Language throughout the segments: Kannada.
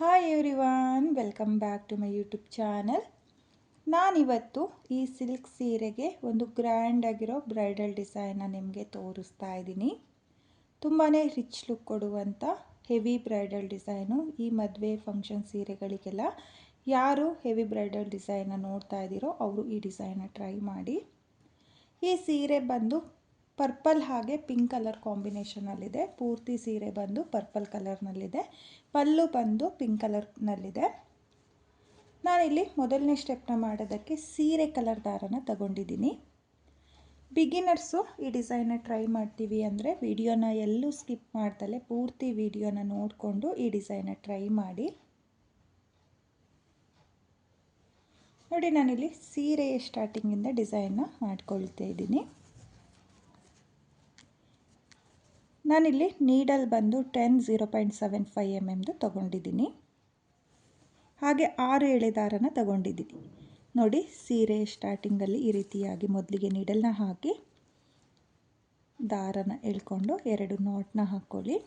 Hi everyone, welcome back to my YouTube channel. ನಾನಿವತ್ತು ಈ ಸಿಲ್ಕ್ ಸೀರೆಗೆ ಒಂದು ಗ್ರ್ಯಾಂಡ್ ಆಗಿರೋ ಬ್ರೈಡಲ್ ಡಿಸೈನ್ನ ನಿಮಗೆ ತೋರಿಸ್ತಾ ಇದ್ದೀನಿ. ತುಂಬಾ ರಿಚ್ ಲುಕ್ ಕೊಡುವಂಥ ಹೆವಿ ಬ್ರೈಡಲ್ ಡಿಸೈನು. ಈ ಮದುವೆ ಫಂಕ್ಷನ್ ಸೀರೆಗಳಿಗೆಲ್ಲ ಯಾರು ಹೆವಿ ಬ್ರೈಡಲ್ ಡಿಸೈನ್ನ ನೋಡ್ತಾ ಇದ್ದೀರೋ ಅವರು ಈ ಡಿಸೈನ್ನ ಟ್ರೈ ಮಾಡಿ. ಈ ಸೀರೆ ಬಂದು ಪರ್ಪಲ್ ಹಾಗೆ ಪಿಂಕ್ ಕಲರ್ ಕಾಂಬಿನೇಷನಲ್ಲಿದೆ. ಪೂರ್ತಿ ಸೀರೆ ಬಂದು ಪರ್ಪಲ್ ಕಲರ್ನಲ್ಲಿದೆ. ಪಲ್ಲು ಬಂದು ಪಿಂಕ್ ಕಲರ್ನಲ್ಲಿದೆ. ನಾನಿಲ್ಲಿ ಮೊದಲನೇ ಸ್ಟೆಪ್ನ ಮಾಡೋದಕ್ಕೆ ಸೀರೆ ಕಲರ್ ದಾರನ ತಗೊಂಡಿದ್ದೀನಿ. ಬಿಗಿನರ್ಸು ಈ ಡಿಸೈನ್ನ ಟ್ರೈ ಮಾಡ್ತೀವಿ ಅಂದರೆ ವಿಡಿಯೋನ ಎಲ್ಲೂ ಸ್ಕಿಪ್ ಮಾಡ್ದಲೆ ಪೂರ್ತಿ ವಿಡಿಯೋನ ನೋಡಿಕೊಂಡು ಈ ಡಿಸೈನ್ನ ಟ್ರೈ ಮಾಡಿ. ನೋಡಿ, ನಾನಿಲ್ಲಿ ಸೀರೆಯ ಸ್ಟಾರ್ಟಿಂಗಿಂದ ಡಿಸೈನ್ನ ಮಾಡ್ಕೊಳ್ತಾ ಇದ್ದೀನಿ. ನಾನಿಲ್ಲಿ ನೀಡಲ್ ಬಂದು 0.75 mm ತಗೊಂಡಿದ್ದೀನಿ. ಹಾಗೆ 6 ಎಳೆ ದಾರನ ತಗೊಂಡಿದ್ದೀನಿ. ನೋಡಿ, ಸೀರೆ ಸ್ಟಾರ್ಟಿಂಗಲ್ಲಿ ಈ ರೀತಿಯಾಗಿ ಮೊದಲಿಗೆ ನೀಡಲ್ನ ಹಾಕಿ ದಾರನ ಎಳ್ಕೊಂಡು 2 ನಾಟ್ನ ಹಾಕ್ಕೊಳ್ಳಿ.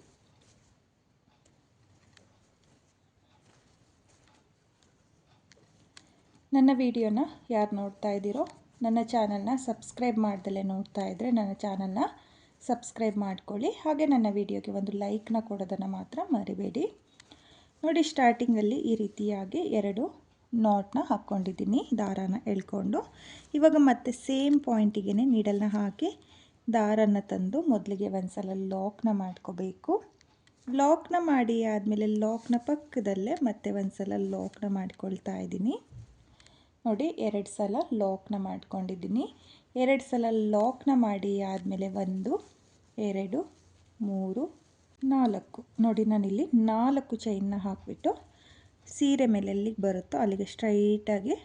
ನನ್ನ ವಿಡಿಯೋನ ಯಾರು ನೋಡ್ತಾ ಇದ್ದೀರೋ ನನ್ನ ಚಾನಲ್ನ ಸಬ್ಸ್ಕ್ರೈಬ್ ಮಾಡ್ದಲೇ ನೋಡ್ತಾ ಇದ್ದರೆ ನನ್ನ ಚಾನಲ್ನ ಸಬ್ಸ್ಕ್ರೈಬ್ ಮಾಡ್ಕೊಳ್ಳಿ. ಹಾಗೆ ನನ್ನ ವಿಡಿಯೋಗೆ ಒಂದು ಲೈಕ್ನ ಕೊಡೋದನ್ನು ಮಾತ್ರ ಮರಿಬೇಡಿ. ನೋಡಿ, ಸ್ಟಾರ್ಟಿಂಗಲ್ಲಿ ಈ ರೀತಿಯಾಗಿ 2 ನಾಟ್ನ ಹಾಕ್ಕೊಂಡಿದ್ದೀನಿ ದಾರನ ಎಳ್ಕೊಂಡು. ಇವಾಗ ಮತ್ತೆ ಸೇಮ್ ಪಾಯಿಂಟಿಗೆ ನೀಡಲ್ನ ಹಾಕಿ ದಾರನ ತಂದು ಮೊದಲಿಗೆ ಒಂದು ಸಲ ಲಾಕ್ನ ಮಾಡ್ಕೋಬೇಕು. ಲಾಕ್ನ ಮಾಡಿ ಆದಮೇಲೆ ಲಾಕ್ನ ಪಕ್ಕದಲ್ಲೇ ಮತ್ತೆ ಒಂದು ಸಲ ಲಾಕ್ನ ಮಾಡ್ಕೊಳ್ತಾ ಇದ್ದೀನಿ. ನೋಡಿ, 2 ಸಲ ಲಾಕ್ನ ಮಾಡ್ಕೊಂಡಿದ್ದೀನಿ. 2 ಸಲ ಲಾಕ್ನ ಮಾಡಿ ಆದಮೇಲೆ 1 2 3 4. ನೋಡಿ, ನಾನಿಲ್ಲಿ 4 ಚೈನ್ನ ಹಾಕಿಬಿಟ್ಟು ಸೀರೆ ಮೇಲೆ ಎಲ್ಲಿಗೆ ಬರುತ್ತೋ ಅಲ್ಲಿಗೆ ಸ್ಟ್ರೈಟಾಗಿ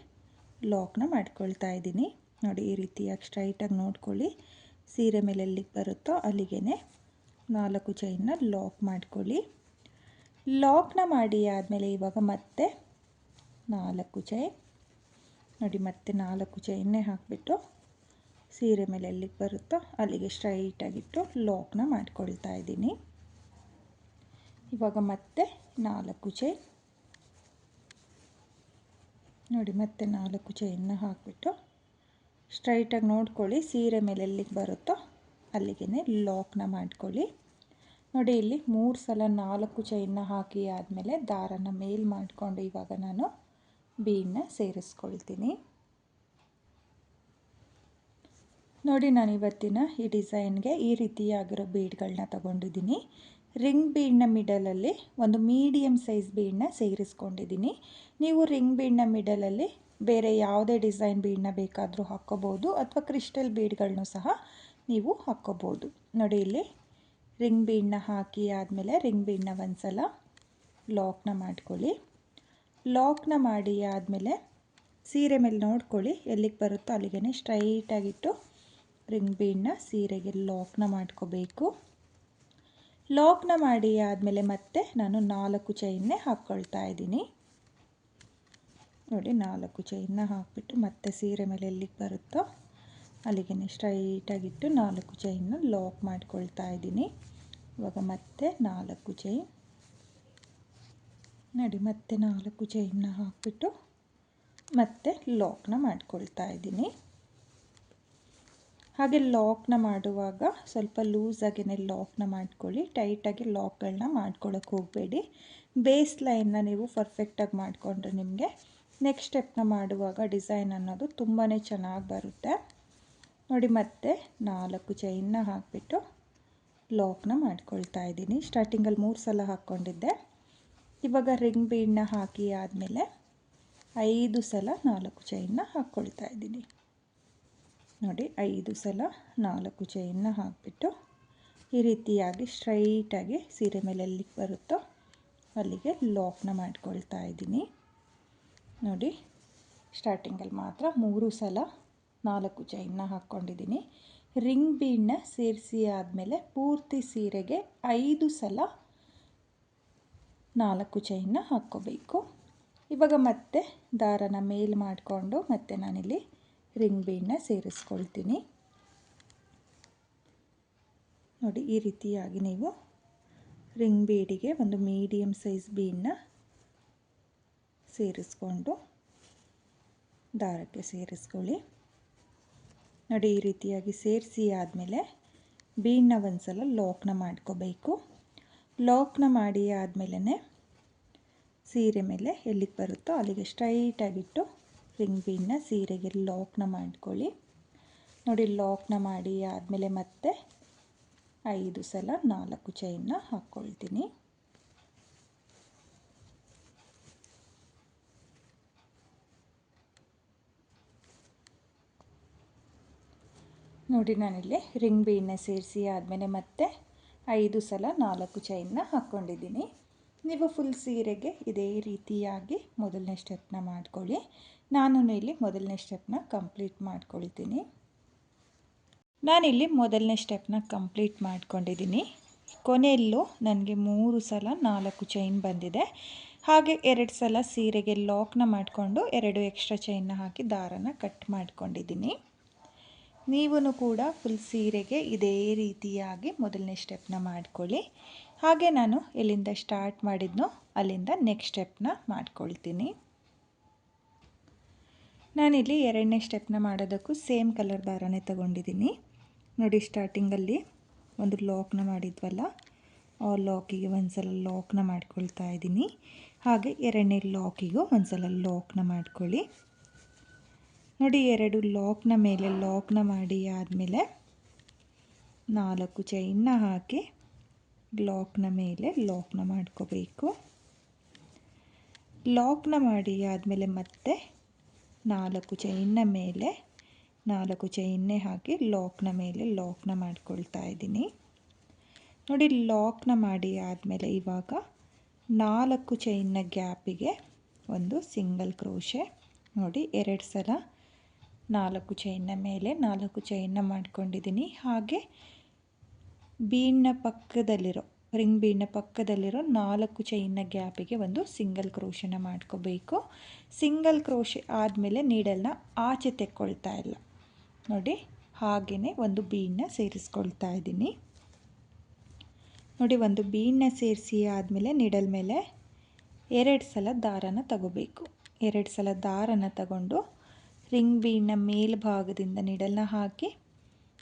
ಲಾಕ್ನ ಮಾಡ್ಕೊಳ್ತಾ ಇದ್ದೀನಿ. ನೋಡಿ, ಈ ರೀತಿಯಾಗಿ ಸ್ಟ್ರೈಟಾಗಿ ನೋಡ್ಕೊಳ್ಳಿ. ಸೀರೆ ಮೇಲೆ ಎಲ್ಲಿಗೆ ಬರುತ್ತೋ ಅಲ್ಲಿಗೆ 4 ಚೈನ್ನ ಲಾಕ್ ಮಾಡ್ಕೊಳ್ಳಿ. ಲಾಕ್ನ ಮಾಡಿ ಆದಮೇಲೆ ಇವಾಗ ಮತ್ತೆ 4 ಚೈನ್. ನೋಡಿ, ಮತ್ತೆ 4 ಚೈನ್ನೇ ಹಾಕಿಬಿಟ್ಟು ಸೀರೆ ಮೇಲೆ ಎಲ್ಲಿಗೆ ಬರುತ್ತೋ ಅಲ್ಲಿಗೆ ಸ್ಟ್ರೈಟಾಗಿಟ್ಟು ಲಾಕ್ನ ಮಾಡ್ಕೊಳ್ತಾ ಇದ್ದೀನಿ. ಇವಾಗ ಮತ್ತೆ 4 ಚೈನ್. ನೋಡಿ, ಮತ್ತೆ 4 ಚೈನ್ನ ಹಾಕಿಬಿಟ್ಟು ಸ್ಟ್ರೈಟಾಗಿ ನೋಡ್ಕೊಳ್ಳಿ. ಸೀರೆ ಮೇಲೆ ಎಲ್ಲಿಗೆ ಬರುತ್ತೋ ಅಲ್ಲಿಗೆ ಲಾಕ್ನ ಮಾಡ್ಕೊಳ್ಳಿ. ನೋಡಿ, ಇಲ್ಲಿ 3 ಸಲ 4 ಚೈನ್ನ ಹಾಕಿ ಆದಮೇಲೆ ದಾರನ ಮೇಲ್ ಮಾಡಿಕೊಂಡು ಇವಾಗ ನಾನು ಬೀಡನ್ನ ಸೇರಿಸ್ಕೊಳ್ತೀನಿ. ನೋಡಿ, ನಾನು ಇವತ್ತಿನ ಈ ಡಿಸೈನ್ಗೆ ಈ ರೀತಿಯಾಗಿರೋ ಬೀಡ್ಗಳನ್ನ ತಗೊಂಡಿದ್ದೀನಿ. ರಿಂಗ್ ಬೀಡ್ನ ಮಿಡಲಲ್ಲಿ ಒಂದು ಮೀಡಿಯಮ್ ಸೈಜ್ ಬೀಡನ್ನ ಸೇರಿಸ್ಕೊಂಡಿದ್ದೀನಿ. ನೀವು ರಿಂಗ್ ಬೀಡ್ನ ಮಿಡಲಲ್ಲಿ ಬೇರೆ ಯಾವುದೇ ಡಿಸೈನ್ ಬೀಡನ್ನ ಬೇಕಾದರೂ ಹಾಕ್ಕೋಬೋದು ಅಥವಾ ಕ್ರಿಸ್ಟಲ್ ಬೀಡ್ಗಳನ್ನೂ ಸಹ ನೀವು ಹಾಕ್ಕೋಬೋದು. ನೋಡಿ, ಇಲ್ಲಿ ರಿಂಗ್ ಬೀಡನ್ನ ಹಾಕಿ ಆದಮೇಲೆ ರಿಂಗ್ ಬೀಡನ್ನ ಒಂದು ಸಲ ಲಾಕ್ನ ಮಾಡ್ಕೊಳ್ಳಿ. ಲಾಕ್ನ ಮಾಡಿ ಆದಮೇಲೆ ಸೀರೆ ಮೇಲೆ ನೋಡ್ಕೊಳ್ಳಿ, ಎಲ್ಲಿಗೆ ಬರುತ್ತೋ ಅಲ್ಲಿಗೆ ಸ್ಟ್ರೈಟಾಗಿಟ್ಟು ರಿಂಗ್ ಬೀಡನ್ನ ಸೀರೆಗೆ ಲಾಕ್ನ ಮಾಡ್ಕೋಬೇಕು. ಲಾಕ್ನ ಮಾಡಿ ಆದಮೇಲೆ ಮತ್ತೆ ನಾನು 4 ಚೈನ್ನೇ ಹಾಕ್ಕೊಳ್ತಾ ಇದ್ದೀನಿ. ನೋಡಿ, 4 ಚೈನ್ನ ಹಾಕಿಬಿಟ್ಟು ಮತ್ತೆ ಸೀರೆ ಮೇಲೆ ಎಲ್ಲಿಗೆ ಬರುತ್ತೋ ಅಲ್ಲಿಗೆ ಸ್ಟ್ರೈಟಾಗಿಟ್ಟು 4 ಚೈನ್ನ ಲಾಕ್ ಮಾಡ್ಕೊಳ್ತಾ ಇದ್ದೀನಿ. ಇವಾಗ ಮತ್ತೆ 4 ಚೈನ್. ನೋಡಿ, ಮತ್ತೆ 4 ಚೈನ್ನ ಹಾಕಿಬಿಟ್ಟು ಮತ್ತೆ ಲಾಕ್ನ ಮಾಡ್ಕೊಳ್ತಾ ಇದ್ದೀನಿ. ಹಾಗೆ ಲಾಕ್ನ ಮಾಡುವಾಗ ಸ್ವಲ್ಪ ಲೂಸಾಗೇ ಲಾಕ್ನ ಮಾಡ್ಕೊಳ್ಳಿ. ಟೈಟಾಗಿ ಲಾಕ್ಗಳನ್ನ ಮಾಡ್ಕೊಳ್ಳೋಕೆ ಹೋಗಬೇಡಿ. ಬೇಸ್ ಲೈನ್ನ ನೀವು ಪರ್ಫೆಕ್ಟಾಗಿ ಮಾಡಿಕೊಂಡ್ರೆ ನಿಮಗೆ ನೆಕ್ಸ್ಟ್ ಸ್ಟೆಪ್ನ ಮಾಡುವಾಗ ಡಿಸೈನ್ ಅನ್ನೋದು ತುಂಬಾ ಚೆನ್ನಾಗಿ ಬರುತ್ತೆ. ನೋಡಿ, ಮತ್ತೆ 4 ಚೈನ್ನ ಹಾಕಿಬಿಟ್ಟು ಲಾಕ್ನ ಮಾಡ್ಕೊಳ್ತಾ ಇದ್ದೀನಿ. ಸ್ಟಾರ್ಟಿಂಗಲ್ಲಿ 3 ಸಲ ಹಾಕ್ಕೊಂಡಿದ್ದೆ. ಇವಾಗ ರಿಂಗ್ ಬೀಡನ್ನ ಹಾಕಿ ಆದಮೇಲೆ 5 ಸಲ 4 ಚೈನ್ನ ಹಾಕ್ಕೊಳ್ತಾ ಇದ್ದೀನಿ. ನೋಡಿ, 5 ಸಲ 4 ಚೈನ್ನ ಹಾಕಿಬಿಟ್ಟು ಈ ರೀತಿಯಾಗಿ ಸ್ಟ್ರೈಟಾಗಿ ಸೀರೆ ಮೇಲೆ ಎಲ್ಲಿಗೆ ಬರುತ್ತೋ ಅಲ್ಲಿಗೆ ಲಾಕ್ನ ಮಾಡ್ಕೊಳ್ತಾ ಇದ್ದೀನಿ. ನೋಡಿ, ಸ್ಟಾರ್ಟಿಂಗಲ್ಲಿ ಮಾತ್ರ 3 ಸಲ 4 ಚೈನ್ನ ಹಾಕ್ಕೊಂಡಿದ್ದೀನಿ. ರಿಂಗ್ ಬೀಡನ್ನ ಸೇರಿಸಿ ಆದಮೇಲೆ ಪೂರ್ತಿ ಸೀರೆಗೆ 5 ಸಲ 4 ಚೈನ್ನ ಹಾಕ್ಕೋಬೇಕು. ಇವಾಗ ಮತ್ತೆ ದಾರನ ಮೇಲ್ ಮಾಡಿಕೊಂಡು ಮತ್ತೆ ನಾನಿಲ್ಲಿ ರಿಂಗ್ ಬೀಡನ್ನ ಸೇರಿಸ್ಕೊಳ್ತೀನಿ. ನೋಡಿ, ಈ ರೀತಿಯಾಗಿ ನೀವು ರಿಂಗ್ ಬೀಡಿಗೆ ಒಂದು ಮೀಡಿಯಮ್ ಸೈಜ್ ಬೀಡನ್ನ ಸೇರಿಸ್ಕೊಂಡು ದಾರಕ್ಕೆ ಸೇರಿಸ್ಕೊಳ್ಳಿ. ನೋಡಿ, ಈ ರೀತಿಯಾಗಿ ಸೇರಿಸಿ ಆದಮೇಲೆ ಬೀಡನ್ನ ಒಂದು ಸಲ ಲಾಕ್ನ ಮಾಡ್ಕೋಬೇಕು. ಲಾಕ್ನ ಮಾಡಿ ಆದಮೇಲೆ ಸೀರೆ ಮೇಲೆ ಎಲ್ಲಿಗೆ ಬರುತ್ತೋ ಅಲ್ಲಿಗೆ ಸ್ಟ್ರೈಟಾಗಿಟ್ಟು ರಿಂಗ್ ಬೀಡನ್ನ ಸೀರೆಗೆ ಲಾಕ್ನ ಮಾಡ್ಕೊಳ್ಳಿ. ನೋಡಿ, ಲಾಕ್ನ ಮಾಡಿ ಆದಮೇಲೆ ಮತ್ತೆ 5 ಸಲ 4 ಚೈನ್ನ ಹಾಕ್ಕೊಳ್ತೀನಿ. ನೋಡಿ, ನಾನಿಲ್ಲಿ ರಿಂಗ್ ಬೀಡನ್ನ ಸೇರಿಸಿ ಆದಮೇಲೆ ಮತ್ತೆ 5 ಸಲ 4 ಚೈನ್ನ ಹಾಕ್ಕೊಂಡಿದ್ದೀನಿ. ನೀವು ಫುಲ್ ಸೀರೆಗೆ ಇದೇ ರೀತಿಯಾಗಿ ಮೊದಲನೇ ಸ್ಟೆಪ್ನ ಮಾಡ್ಕೊಳ್ಳಿ. ನಾನು ಇಲ್ಲಿ ಮೊದಲನೇ ಸ್ಟೆಪ್ನ ಕಂಪ್ಲೀಟ್ ಮಾಡ್ಕೊಳ್ತೀನಿ. ನಾನಿಲ್ಲಿ ಮೊದಲನೇ ಸ್ಟೆಪ್ನ ಕಂಪ್ಲೀಟ್ ಮಾಡ್ಕೊಂಡಿದ್ದೀನಿ. ಕೊನೆಯಲ್ಲೂ ನನಗೆ 3 ಸಲ 4 ಚೈನ್ ಬಂದಿದೆ. ಹಾಗೆ 2 ಸಲ ಸೀರೆಗೆ ಲಾಕ್ನ ಮಾಡಿಕೊಂಡು 2 ಎಕ್ಸ್ಟ್ರಾ ಚೈನ್ನ ಹಾಕಿ ದಾರನ ಕಟ್ ಮಾಡ್ಕೊಂಡಿದ್ದೀನಿ. ನೀವು ಕೂಡ ಫುಲ್ ಸೀರೆಗೆ ಇದೇ ರೀತಿಯಾಗಿ ಮೊದಲನೇ ಸ್ಟೆಪ್ನ ಮಾಡ್ಕೊಳ್ಳಿ. ಹಾಗೆ ನಾನು ಎಲ್ಲಿಂದ ಸ್ಟಾರ್ಟ್ ಮಾಡಿದ್ನೋ ಅಲ್ಲಿಂದ ನೆಕ್ಸ್ಟ್ ಸ್ಟೆಪ್ನ ಮಾಡ್ಕೊಳ್ತೀನಿ. ನಾನಿಲ್ಲಿ 2ನೇ ಸ್ಟೆಪ್ನ ಮಾಡೋದಕ್ಕೂ ಸೇಮ್ ಕಲರ್ ದಾರನೇ ತಗೊಂಡಿದ್ದೀನಿ. ನೋಡಿ, ಸ್ಟಾರ್ಟಿಂಗಲ್ಲಿ ಒಂದು ಲಾಕ್ನ ಮಾಡಿದ್ವಲ್ಲ, ಆ ಲಾಕಿಗೆ ಒಂದು ಸಲ ಲಾಕ್ನ ಮಾಡ್ಕೊಳ್ತಾ ಇದ್ದೀನಿ. ಹಾಗೆ 2ನೇ ಲಾಕಿಗೂ ಒಂದು ಸಲ ಲಾಕ್ನ ಮಾಡ್ಕೊಳ್ಳಿ. ನೋಡಿ, 2 ಲಾಕ್ನ ಮೇಲೆ ಲಾಕ್ನ ಮಾಡಿ ಆದಮೇಲೆ 4 ಚೈನ್ನ ಹಾಕಿ ಲಾಕ್ನ ಮೇಲೆ ಲಾಕ್ನ ಮಾಡ್ಕೋಬೇಕು. ಲಾಕ್ನ ಮಾಡಿ ಆದಮೇಲೆ ಮತ್ತೆ 4 ಚೈನ್ನ ಮೇಲೆ 4 ಚೈನ್ನೇ ಹಾಕಿ ಲಾಕ್ನ ಮೇಲೆ ಲಾಕ್ನ ಮಾಡ್ಕೊಳ್ತಾ ಇದ್ದೀನಿ. ನೋಡಿ, ಲಾಕ್ನ ಮಾಡಿ ಆದಮೇಲೆ ಇವಾಗ 4 ಚೈನ್ನ ಗ್ಯಾಪಿಗೆ ಒಂದು ಸಿಂಗಲ್ ಕ್ರೋಶೆ. ನೋಡಿ, 2 ಸಲ 4 ಚೈನ್ನ ಮೇಲೆ 4 ಚೈನ್ನ ಮಾಡ್ಕೊಂಡಿದ್ದೀನಿ. ಹಾಗೆ ಬೀಡ್ನ ಪಕ್ಕದಲ್ಲಿರೋ ರಿಂಗ್ ಬೀಡ್ನ ಪಕ್ಕದಲ್ಲಿರೋ 4 ಚೈನ್ನ ಗ್ಯಾಪಿಗೆ ಒಂದು ಸಿಂಗಲ್ ಕ್ರೋಶೆನ ಮಾಡ್ಕೋಬೇಕು. ಸಿಂಗಲ್ ಕ್ರೋಶೆ ಆದಮೇಲೆ ನೀಡಲ್ನ ಆಚೆ ತೆಕ್ಕೊಳ್ತಾ ಇಲ್ಲ. ನೋಡಿ, ಹಾಗೆಯೇ ಒಂದು ಬೀಡನ್ನ ಸೇರಿಸ್ಕೊಳ್ತಾ ಇದ್ದೀನಿ. ನೋಡಿ, ಒಂದು ಬೀಡನ್ನ ಸೇರಿಸಿ ಆದಮೇಲೆ ನೀಡಲ್ ಮೇಲೆ 2 ಸಲ ದಾರನ ತಗೋಬೇಕು. 2 ಸಲ ದಾರನ ತಗೊಂಡು ರಿಂಗ್ ಬೀಡ್ನ ಮೇಲ್ಭಾಗದಿಂದ ನೀಡಲ್ನ ಹಾಕಿ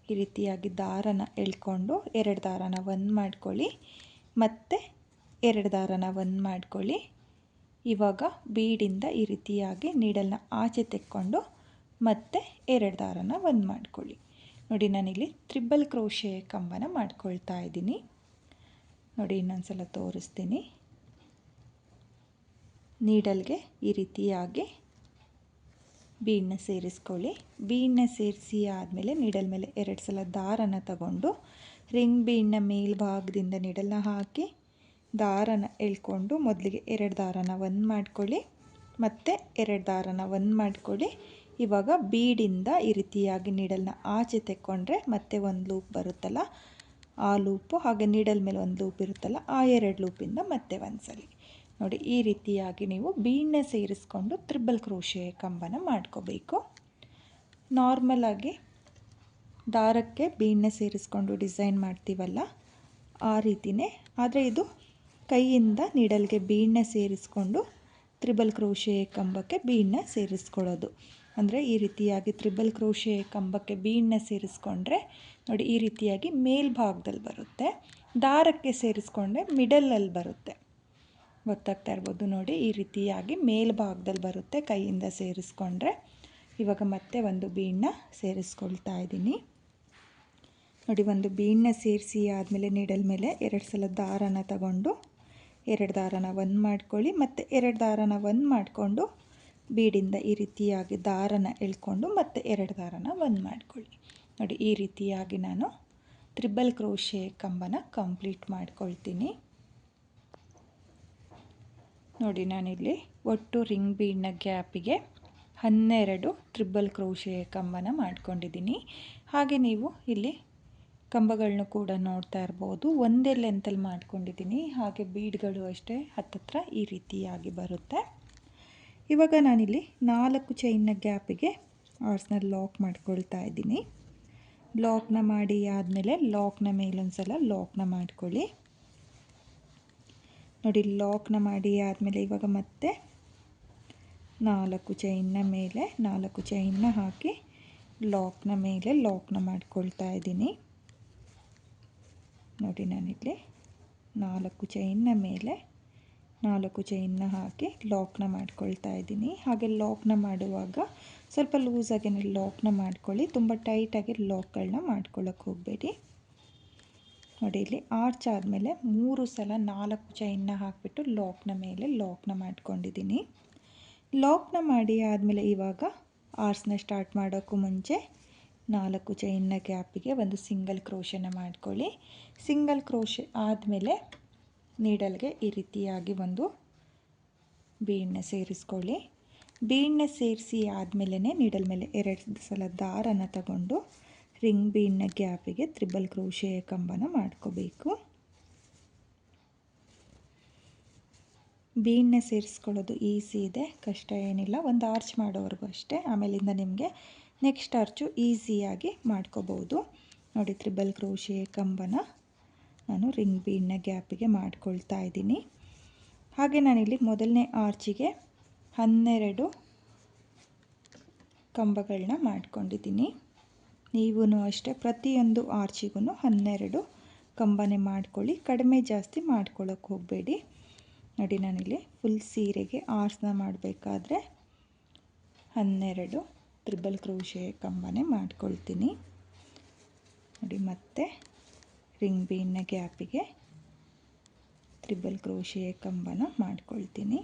ಈ ರೀತಿಯಾಗಿ ದಾರನ ಎಳ್ಕೊಂಡು 2 ದಾರನ ಒಂದು ಮಾಡ್ಕೊಳ್ಳಿ, ಮತ್ತು 2 ದಾರನ ಒಂದು ಮಾಡ್ಕೊಳ್ಳಿ. ಇವಾಗ ಬೀಡಿಂದ ಈ ರೀತಿಯಾಗಿ ನೀಡಲ್ನ ಆಚೆ ತೆಕ್ಕೊಂಡು ಮತ್ತೆ 2 ದಾರನ ಒಂದು ಮಾಡ್ಕೊಳ್ಳಿ. ನೋಡಿ, ನಾನಿಲ್ಲಿ ತ್ರಿಬಲ್ ಕ್ರೋಶೆ ಕಂಬನ ಮಾಡ್ಕೊಳ್ತಾ ಇದ್ದೀನಿ. ನೋಡಿ, ಇನ್ನೊಂದು ಸಲ ತೋರಿಸ್ತೀನಿ. ನೀಡಲ್ಗೆ ಈ ರೀತಿಯಾಗಿ ಬೀಡನ್ನ ಸೇರಿಸ್ಕೊಳ್ಳಿ. ಬೀಡನ್ನ ಸೇರಿಸಿ ಆದಮೇಲೆ ನೀಡಲ್ ಮೇಲೆ 2 ಸಲ ದಾರನ ತಗೊಂಡು ರಿಂಗ್ ಬೀಡ್ನ ಮೇಲ್ಭಾಗದಿಂದ ನೀಡಲ್ನ ಹಾಕಿ ದಾರನ ಎಳ್ಕೊಂಡು ಮೊದಲಿಗೆ 2 ದಾರನ ಒಂದು ಮಾಡ್ಕೊಳ್ಳಿ, ಮತ್ತು 2 ದಾರನ ಒಂದು ಮಾಡ್ಕೊಳ್ಳಿ. ಇವಾಗ ಬೀಡಿಂದ ಈ ರೀತಿಯಾಗಿ ನೀಡಲ್ನ ಆಚೆ ತೆಕ್ಕೊಂಡ್ರೆ ಮತ್ತೆ ಒಂದು ಲೂಪ್ ಬರುತ್ತಲ್ಲ, ಆ ಲೂಪು, ಹಾಗೆ ನೀಡಲ್ ಮೇಲೆ ಒಂದು ಲೂಪ್ ಇರುತ್ತಲ್ಲ, ಆ 2 ಲೂಪಿಂದ ಮತ್ತೆ ಒಂದು ಸಲ. ನೋಡಿ, ಈ ರೀತಿಯಾಗಿ ನೀವು ಬೀಡನ್ನ ಸೇರಿಸ್ಕೊಂಡು ತ್ರಿಬಲ್ ಕ್ರೋಶೆ ಕಂಬನ ಮಾಡ್ಕೋಬೇಕು. ನಾರ್ಮಲಾಗಿ ದಾರಕ್ಕೆ ಬೀಡನ್ನ ಸೇರಿಸ್ಕೊಂಡು ಡಿಸೈನ್ ಮಾಡ್ತೀವಲ್ಲ, ಆ ರೀತಿಯೇ. ಆದರೆ ಇದು ಕೈಯಿಂದ ನೀಡಲ್ಗೆ ಬೀಡನ್ನ ಸೇರಿಸ್ಕೊಂಡು ತ್ರಿಬಲ್ ಕ್ರೋಶೆ ಕಂಬಕ್ಕೆ ಬೀಡನ್ನ ಸೇರಿಸ್ಕೊಳ್ಳೋದು. ಅಂದರೆ ಈ ರೀತಿಯಾಗಿ ತ್ರಿಬಲ್ ಕ್ರೋಶೆ ಕಂಬಕ್ಕೆ ಬೀಡನ್ನ ಸೇರಿಸ್ಕೊಂಡ್ರೆ ನೋಡಿ, ಈ ರೀತಿಯಾಗಿ ಮೇಲ್ಭಾಗದಲ್ಲಿ ಬರುತ್ತೆ. ದಾರಕ್ಕೆ ಸೇರಿಸ್ಕೊಂಡ್ರೆ ಮಿಡಲಲ್ಲಿ ಬರುತ್ತೆ. ಗೊತ್ತಾಗ್ತಾ ಇರ್ಬೋದು ನೋಡಿ, ಈ ರೀತಿಯಾಗಿ ಮೇಲ್ಭಾಗದಲ್ಲಿ ಬರುತ್ತೆ ಕೈಯಿಂದ ಸೇರಿಸ್ಕೊಂಡ್ರೆ. ಇವಾಗ ಮತ್ತೆ ಒಂದು ಬೀಡನ್ನ ಸೇರಿಸ್ಕೊಳ್ತಾ ಇದ್ದೀನಿ. ನೋಡಿ, ಒಂದು ಬೀಡನ್ನ ಸೇರಿಸಿ ಆದಮೇಲೆ ನೀಡಲ್ ಮೇಲೆ 2 ಸಲ ದಾರನ ತಗೊಂಡು 2 ದಾರನ ಒಂದು ಮಾಡ್ಕೊಳ್ಳಿ, ಮತ್ತು 2 ದಾರನ ಒಂದು ಮಾಡಿಕೊಂಡು ಬೀಡಿಂದ ಈ ರೀತಿಯಾಗಿ ದಾರನ ಎಳ್ಕೊಂಡು ಮತ್ತೆ 2 ದಾರನ ಒಂದು ಮಾಡ್ಕೊಳ್ಳಿ. ನೋಡಿ, ಈ ರೀತಿಯಾಗಿ ನಾನು ತ್ರಿಬಲ್ ಕ್ರೋಶೆ ಕಂಬನ ಕಂಪ್ಲೀಟ್ ಮಾಡ್ಕೊಳ್ತೀನಿ. ನೋಡಿ, ನಾನಿಲ್ಲಿ ಒಟ್ಟು ರಿಂಗ್ ಬೀಡ್ನ ಗ್ಯಾಪಿಗೆ 12 ತ್ರಿಬಲ್ ಕ್ರೋಶೆ ಕಂಬನ ಮಾಡ್ಕೊಂಡಿದ್ದೀನಿ. ಹಾಗೆ ನೀವು ಇಲ್ಲಿ ಕಂಬಗಳನ್ನೂ ಕೂಡ ನೋಡ್ತಾ ಇರ್ಬೋದು, ಒಂದೇ ಲೆಂತಲ್ಲಿ ಮಾಡ್ಕೊಂಡಿದ್ದೀನಿ. ಹಾಗೆ ಬೀಡ್ಗಳು ಅಷ್ಟೇ ಹತ್ತತ್ರ ಈ ರೀತಿಯಾಗಿ ಬರುತ್ತೆ. ಇವಾಗ ನಾನಿಲ್ಲಿ 4 ಚೈನ್ನ ಗ್ಯಾಪಿಗೆ ಆರ್ಸ್ನ ಲಾಕ್ ಮಾಡ್ಕೊಳ್ತಾ ಇದ್ದೀನಿ. ಲಾಕ್ನ ಮಾಡಿ ಆದಮೇಲೆ ಲಾಕ್ನ ಮೇಲೊಂದು ಸಲ ಲಾಕ್ನ ಮಾಡ್ಕೊಳ್ಳಿ. ನೋಡಿ, ಲಾಕ್ನ ಮಾಡಿ ಆದಮೇಲೆ ಇವಾಗ ಮತ್ತೆ 4 ಚೈನ್ನ ಮೇಲೆ 4 ಚೈನ್ನ ಹಾಕಿ ಲಾಕ್ನ ಮೇಲೆ ಲಾಕ್ನ ಮಾಡ್ಕೊಳ್ತಾ ಇದ್ದೀನಿ. ನೋಡಿ ನಾನಿಲ್ಲಿ 4 ಚೈನ್ನ ಮೇಲೆ 4 ಚೈನ್ನ ಹಾಕಿ ಲಾಕ್ನ ಮಾಡ್ಕೊಳ್ತಾ ಇದ್ದೀನಿ. ಹಾಗೆ ಲಾಕ್ನ ಮಾಡುವಾಗ ಸ್ವಲ್ಪ ಲೂಸಾಗಿ ಲಾಕ್ನ ಮಾಡ್ಕೊಳ್ಳಿ, ತುಂಬ ಟೈಟಾಗಿ ಲಾಕ್ಗಳನ್ನ ಮಾಡ್ಕೊಳ್ಳೋಕೆ ಹೋಗಬೇಡಿ. ನೋಡಿ ಇಲ್ಲಿ ಆರ್ಚ್ ಆದಮೇಲೆ 3 ಸಲ 4 ಚೈನ್ನ ಹಾಕಿಬಿಟ್ಟು ಲಾಕ್ನ ಮೇಲೆ ಲಾಕ್ನ ಮಾಡ್ಕೊಂಡಿದ್ದೀನಿ. ಲಾಕ್ನ ಮಾಡಿ ಆದಮೇಲೆ ಇವಾಗ ಆರ್ಚ್ನ ಸ್ಟಾರ್ಟ್ ಮಾಡೋಕ್ಕೂ ಮುಂಚೆ 4 ಚೈನ್ನ ಗ್ಯಾಪಿಗೆ ಒಂದು ಸಿಂಗಲ್ ಕ್ರೋಶನ ಮಾಡ್ಕೊಳ್ಳಿ. ಸಿಂಗಲ್ ಕ್ರೋಶೆ ಆದಮೇಲೆ ನೀಡಲ್ಗೆ ಈ ರೀತಿಯಾಗಿ ಒಂದು ಬೀಡನ್ನ ಸೇರಿಸ್ಕೊಳ್ಳಿ. ಬೀಡನ್ನ ಸೇರಿಸಿ ಆದಮೇಲೆ ನೀಡಲ್ ಮೇಲೆ 2 ಸಲ ದಾರನ ತಗೊಂಡು ರಿಂಗ್ ಬೀಡ್ನ ಗ್ಯಾಪಿಗೆ ತ್ರಿಬಲ್ ಕ್ರೋಶೆ ಕಂಬನ ಮಾಡ್ಕೋಬೇಕು. ಬೀಡನ್ನ ಸೇರಿಸ್ಕೊಳ್ಳೋದು ಈಸಿ ಇದೆ, ಕಷ್ಟ ಏನಿಲ್ಲ. ಒಂದು ಆರ್ಚ್ ಮಾಡೋವರೆಗೂ ಅಷ್ಟೇ, ಆಮೇಲಿಂದ ನಿಮಗೆ ನೆಕ್ಸ್ಟ್ ಆರ್ಚು ಈಸಿಯಾಗಿ ಮಾಡ್ಕೋಬೋದು. ನೋಡಿ ತ್ರಿಬಲ್ ಕ್ರೋಶೆ ಕಂಬನ ನಾನು ರಿಂಗ್ ಬೀಡ್ನ ಗ್ಯಾಪಿಗೆ ಮಾಡ್ಕೊಳ್ತಾ ಇದ್ದೀನಿ. ಹಾಗೆ ನಾನಿಲ್ಲಿ ಮೊದಲನೇ ಆರ್ಚಿಗೆ 12 ಕಂಬಗಳನ್ನ ಮಾಡ್ಕೊಂಡಿದ್ದೀನಿ. ನೀವೂ ಅಷ್ಟೇ ಪ್ರತಿಯೊಂದು ಆರ್ಚಿಗೂ 12 ಕಂಬನೇ ಮಾಡ್ಕೊಳ್ಳಿ, ಕಡಿಮೆ ಜಾಸ್ತಿ ಮಾಡ್ಕೊಳ್ಳೋಕೆ ಹೋಗಬೇಡಿ. ನೋಡಿ ನಾನಿಲ್ಲಿ ಫುಲ್ ಸೀರೆಗೆ ಆರ್ಚ್ನ ಮಾಡಬೇಕಾದ್ರೆ 12 ತ್ರಿಬಲ್ ಕ್ರೋಶೆ ಕಂಬನೇ ಮಾಡ್ಕೊಳ್ತೀನಿ. ನೋಡಿ ಮತ್ತೆ ರಿಂಗ್ ಬೀಡ್ನ ಗ್ಯಾಪಿಗೆ ತ್ರಿಬಲ್ ಕ್ರೋಶೆ ಕಂಬನ ಮಾಡ್ಕೊಳ್ತೀನಿ.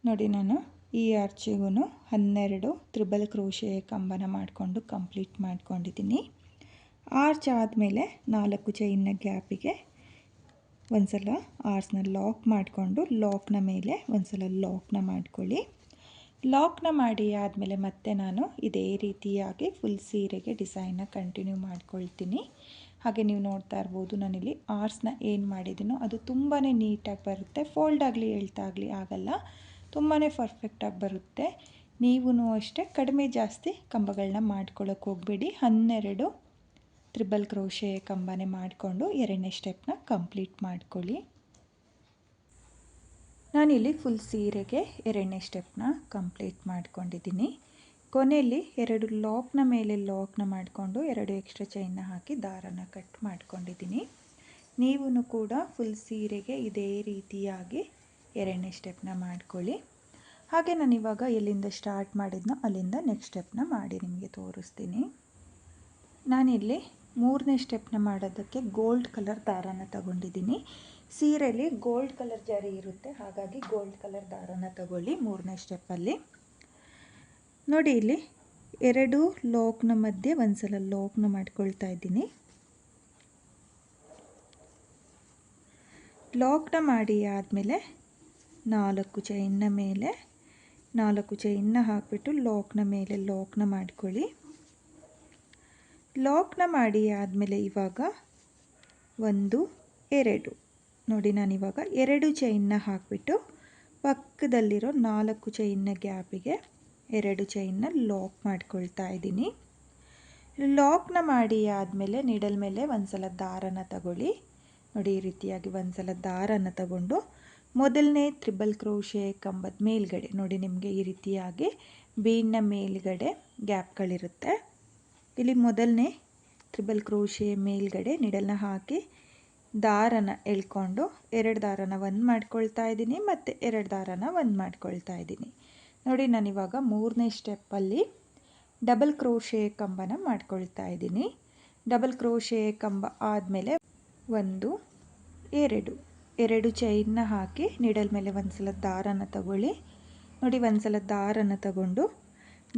ನೋಡಿ ನಾನು ಈ ಆರ್ಚಿಗೂ 12 ತ್ರಿಬಲ್ ಕ್ರೋಶೆ ಕಂಬನ ಮಾಡಿಕೊಂಡು ಕಂಪ್ಲೀಟ್ ಮಾಡ್ಕೊಂಡಿದ್ದೀನಿ. ಆರ್ಚ್ ಆದಮೇಲೆ 4 ಚೈನ್ನ ಗ್ಯಾಪಿಗೆ ಒಂದು ಸಲ ಆರ್ಚ್ನ ಲಾಕ್ ಮಾಡಿಕೊಂಡು ಲಾಕ್ನ ಮೇಲೆ ಒಂದು ಸಲ ಲಾಕ್ನ ಮಾಡ್ಕೊಳ್ಳಿ. ಲಾಕ್ನ ಮಾಡಿ ಆದಮೇಲೆ ಮತ್ತೆ ನಾನು ಇದೇ ರೀತಿಯಾಗಿ ಫುಲ್ ಸೀರೆಗೆ ಡಿಸೈನ್ನ ಕಂಟಿನ್ಯೂ ಮಾಡ್ಕೊಳ್ತೀನಿ. ಹಾಗೆ ನೀವು ನೋಡ್ತಾ ಇರ್ಬೋದು ನಾನಿಲ್ಲಿ ಆರ್ಚ್ನ ಏನು ಮಾಡಿದ್ದೀನೋ ಅದು ತುಂಬಾ ನೀಟಾಗಿ ಬರುತ್ತೆ, ಫೋಲ್ಡ್ ಆಗಲಿ ಎಳ್ತಾಗಲಿ ಆಗಲ್ಲ, ತುಂಬಾ ಪರ್ಫೆಕ್ಟಾಗಿ ಬರುತ್ತೆ. ನೀವೂ ಅಷ್ಟೇ ಕಡಿಮೆ ಜಾಸ್ತಿ ಕಂಬಗಳನ್ನ ಮಾಡ್ಕೊಳ್ಳೋಕೆ ಹೋಗಬೇಡಿ. 12 ತ್ರಿಬಲ್ ಕ್ರೋಶೆ ಕಂಬನೇ ಮಾಡಿಕೊಂಡು 2ನೇ ಸ್ಟೆಪ್ನ ಕಂಪ್ಲೀಟ್ ಮಾಡ್ಕೊಳ್ಳಿ. ನಾನಿಲ್ಲಿ ಫುಲ್ ಸೀರೆಗೆ 2ನೇ ಸ್ಟೆಪ್ನ ಕಂಪ್ಲೀಟ್ ಮಾಡ್ಕೊಂಡಿದ್ದೀನಿ. ಕೊನೆಯಲ್ಲಿ 2 ಲಾಕ್ನ ಮೇಲೆ ಲಾಕ್ನ ಮಾಡಿಕೊಂಡು 2 ಎಕ್ಸ್ಟ್ರಾ ಚೈನ್ನ ಹಾಕಿ ದಾರನ ಕಟ್ ಮಾಡ್ಕೊಂಡಿದ್ದೀನಿ. ನೀವೂ ಕೂಡ ಫುಲ್ ಸೀರೆಗೆ ಇದೇ ರೀತಿಯಾಗಿ 2ನೇ ಸ್ಟೆಪ್ನ ಮಾಡ್ಕೊಳ್ಳಿ. ಹಾಗೆ ನಾನಿವಾಗ ಎಲ್ಲಿಂದ ಸ್ಟಾರ್ಟ್ ಮಾಡಿದ್ನೋ ಅಲ್ಲಿಂದ ನೆಕ್ಸ್ಟ್ ಸ್ಟೆಪ್ನ ಮಾಡಿ ನಿಮಗೆ ತೋರಿಸ್ತೀನಿ. ನಾನಿಲ್ಲಿ 3ನೇ ಸ್ಟೆಪ್ನ ಮಾಡೋದಕ್ಕೆ ಗೋಲ್ಡ್ ಕಲರ್ ದಾರನ ತಗೊಂಡಿದ್ದೀನಿ. ಸೀರೆಯಲ್ಲಿ ಗೋಲ್ಡ್ ಕಲರ್ ಜರಿ ಇರುತ್ತೆ, ಹಾಗಾಗಿ ಗೋಲ್ಡ್ ಕಲರ್ ದಾರನ ತಗೊಳ್ಳಿ 3ನೇ ಸ್ಟೆಪ್ಪಲ್ಲಿ. ನೋಡಿ ಇಲ್ಲಿ 2 ಲಾಕ್ನ ಮಧ್ಯೆ ಒಂದು ಸಲ ಲಾಕ್ನ ಮಾಡ್ಕೊಳ್ತಾ ಇದ್ದೀನಿ. ಲಾಕ್ನ ಮಾಡಿ ಆದಮೇಲೆ 4 ಚೈನ್ನ ಮೇಲೆ 4 ಚೈನ್ನ ಹಾಕಿಬಿಟ್ಟು ಲಾಕ್ನ ಮೇಲೆ ಲಾಕ್ನ ಮಾಡ್ಕೊಳ್ಳಿ. ಲಾಕ್ನ ಮಾಡಿ ಆದಮೇಲೆ ಇವಾಗ 1 2 ನೋಡಿ ನಾನಿವಾಗ 2 ಚೈನ್ನ ಹಾಕಿಬಿಟ್ಟು ಪಕ್ಕದಲ್ಲಿರೋ 4 ಚೈನ್ನ ಗ್ಯಾಪಿಗೆ 2 ಚೈನ್ನ ಲಾಕ್ ಮಾಡ್ಕೊಳ್ತಾ ಇದ್ದೀನಿ. ಲಾಕ್ನ ಮಾಡಿ ಆದಮೇಲೆ ನೀಡಲ್ ಮೇಲೆ ಒಂದು ಸಲ ದಾರನ ತಗೊಳ್ಳಿ. ನೋಡಿ ಈ ರೀತಿಯಾಗಿ ಒಂದು ಸಲ ದಾರನ ತಗೊಂಡು ಮೊದಲನೇ ತ್ರಿಬಲ್ ಕ್ರೋಶೆ ಕಂಬದ ಮೇಲ್ಗಡೆ ನೋಡಿ ನಿಮಗೆ ಈ ರೀತಿಯಾಗಿ ಬೀಡ್ನ ಮೇಲ್ಗಡೆ ಗ್ಯಾಪ್ಗಳಿರುತ್ತೆ. ಇಲ್ಲಿ ಮೊದಲನೇ ತ್ರಿಬಲ್ ಕ್ರೋಶೆ ಮೇಲ್ಗಡೆ ನೀಡಲ್ನ ಹಾಕಿ ದಾರನ ಎಳ್ಕೊಂಡು 2 ದಾರನ ಒಂದು ಮಾಡ್ಕೊಳ್ತಾ ಇದ್ದೀನಿ ಮತ್ತು 2 ದಾರನ ಒಂದು ಮಾಡ್ಕೊಳ್ತಾ ಇದ್ದೀನಿ. ನೋಡಿ ನಾನಿವಾಗ 3ನೇ ಸ್ಟೆಪ್ಪಲ್ಲಿ ಡಬಲ್ ಕ್ರೋಶೆ ಕಂಬನ ಮಾಡ್ಕೊಳ್ತಾ ಇದ್ದೀನಿ. ಡಬಲ್ ಕ್ರೋಶೆ ಕಂಬ ಆದಮೇಲೆ 1 2 ಚೈನ್ನ ಹಾಕಿ ನೀಡಲ್ ಮೇಲೆ ಒಂದು ಸಲ ದಾರನ ತಗೊಳ್ಳಿ. ನೋಡಿ ಒಂದು ಸಲ ದಾರನ ತಗೊಂಡು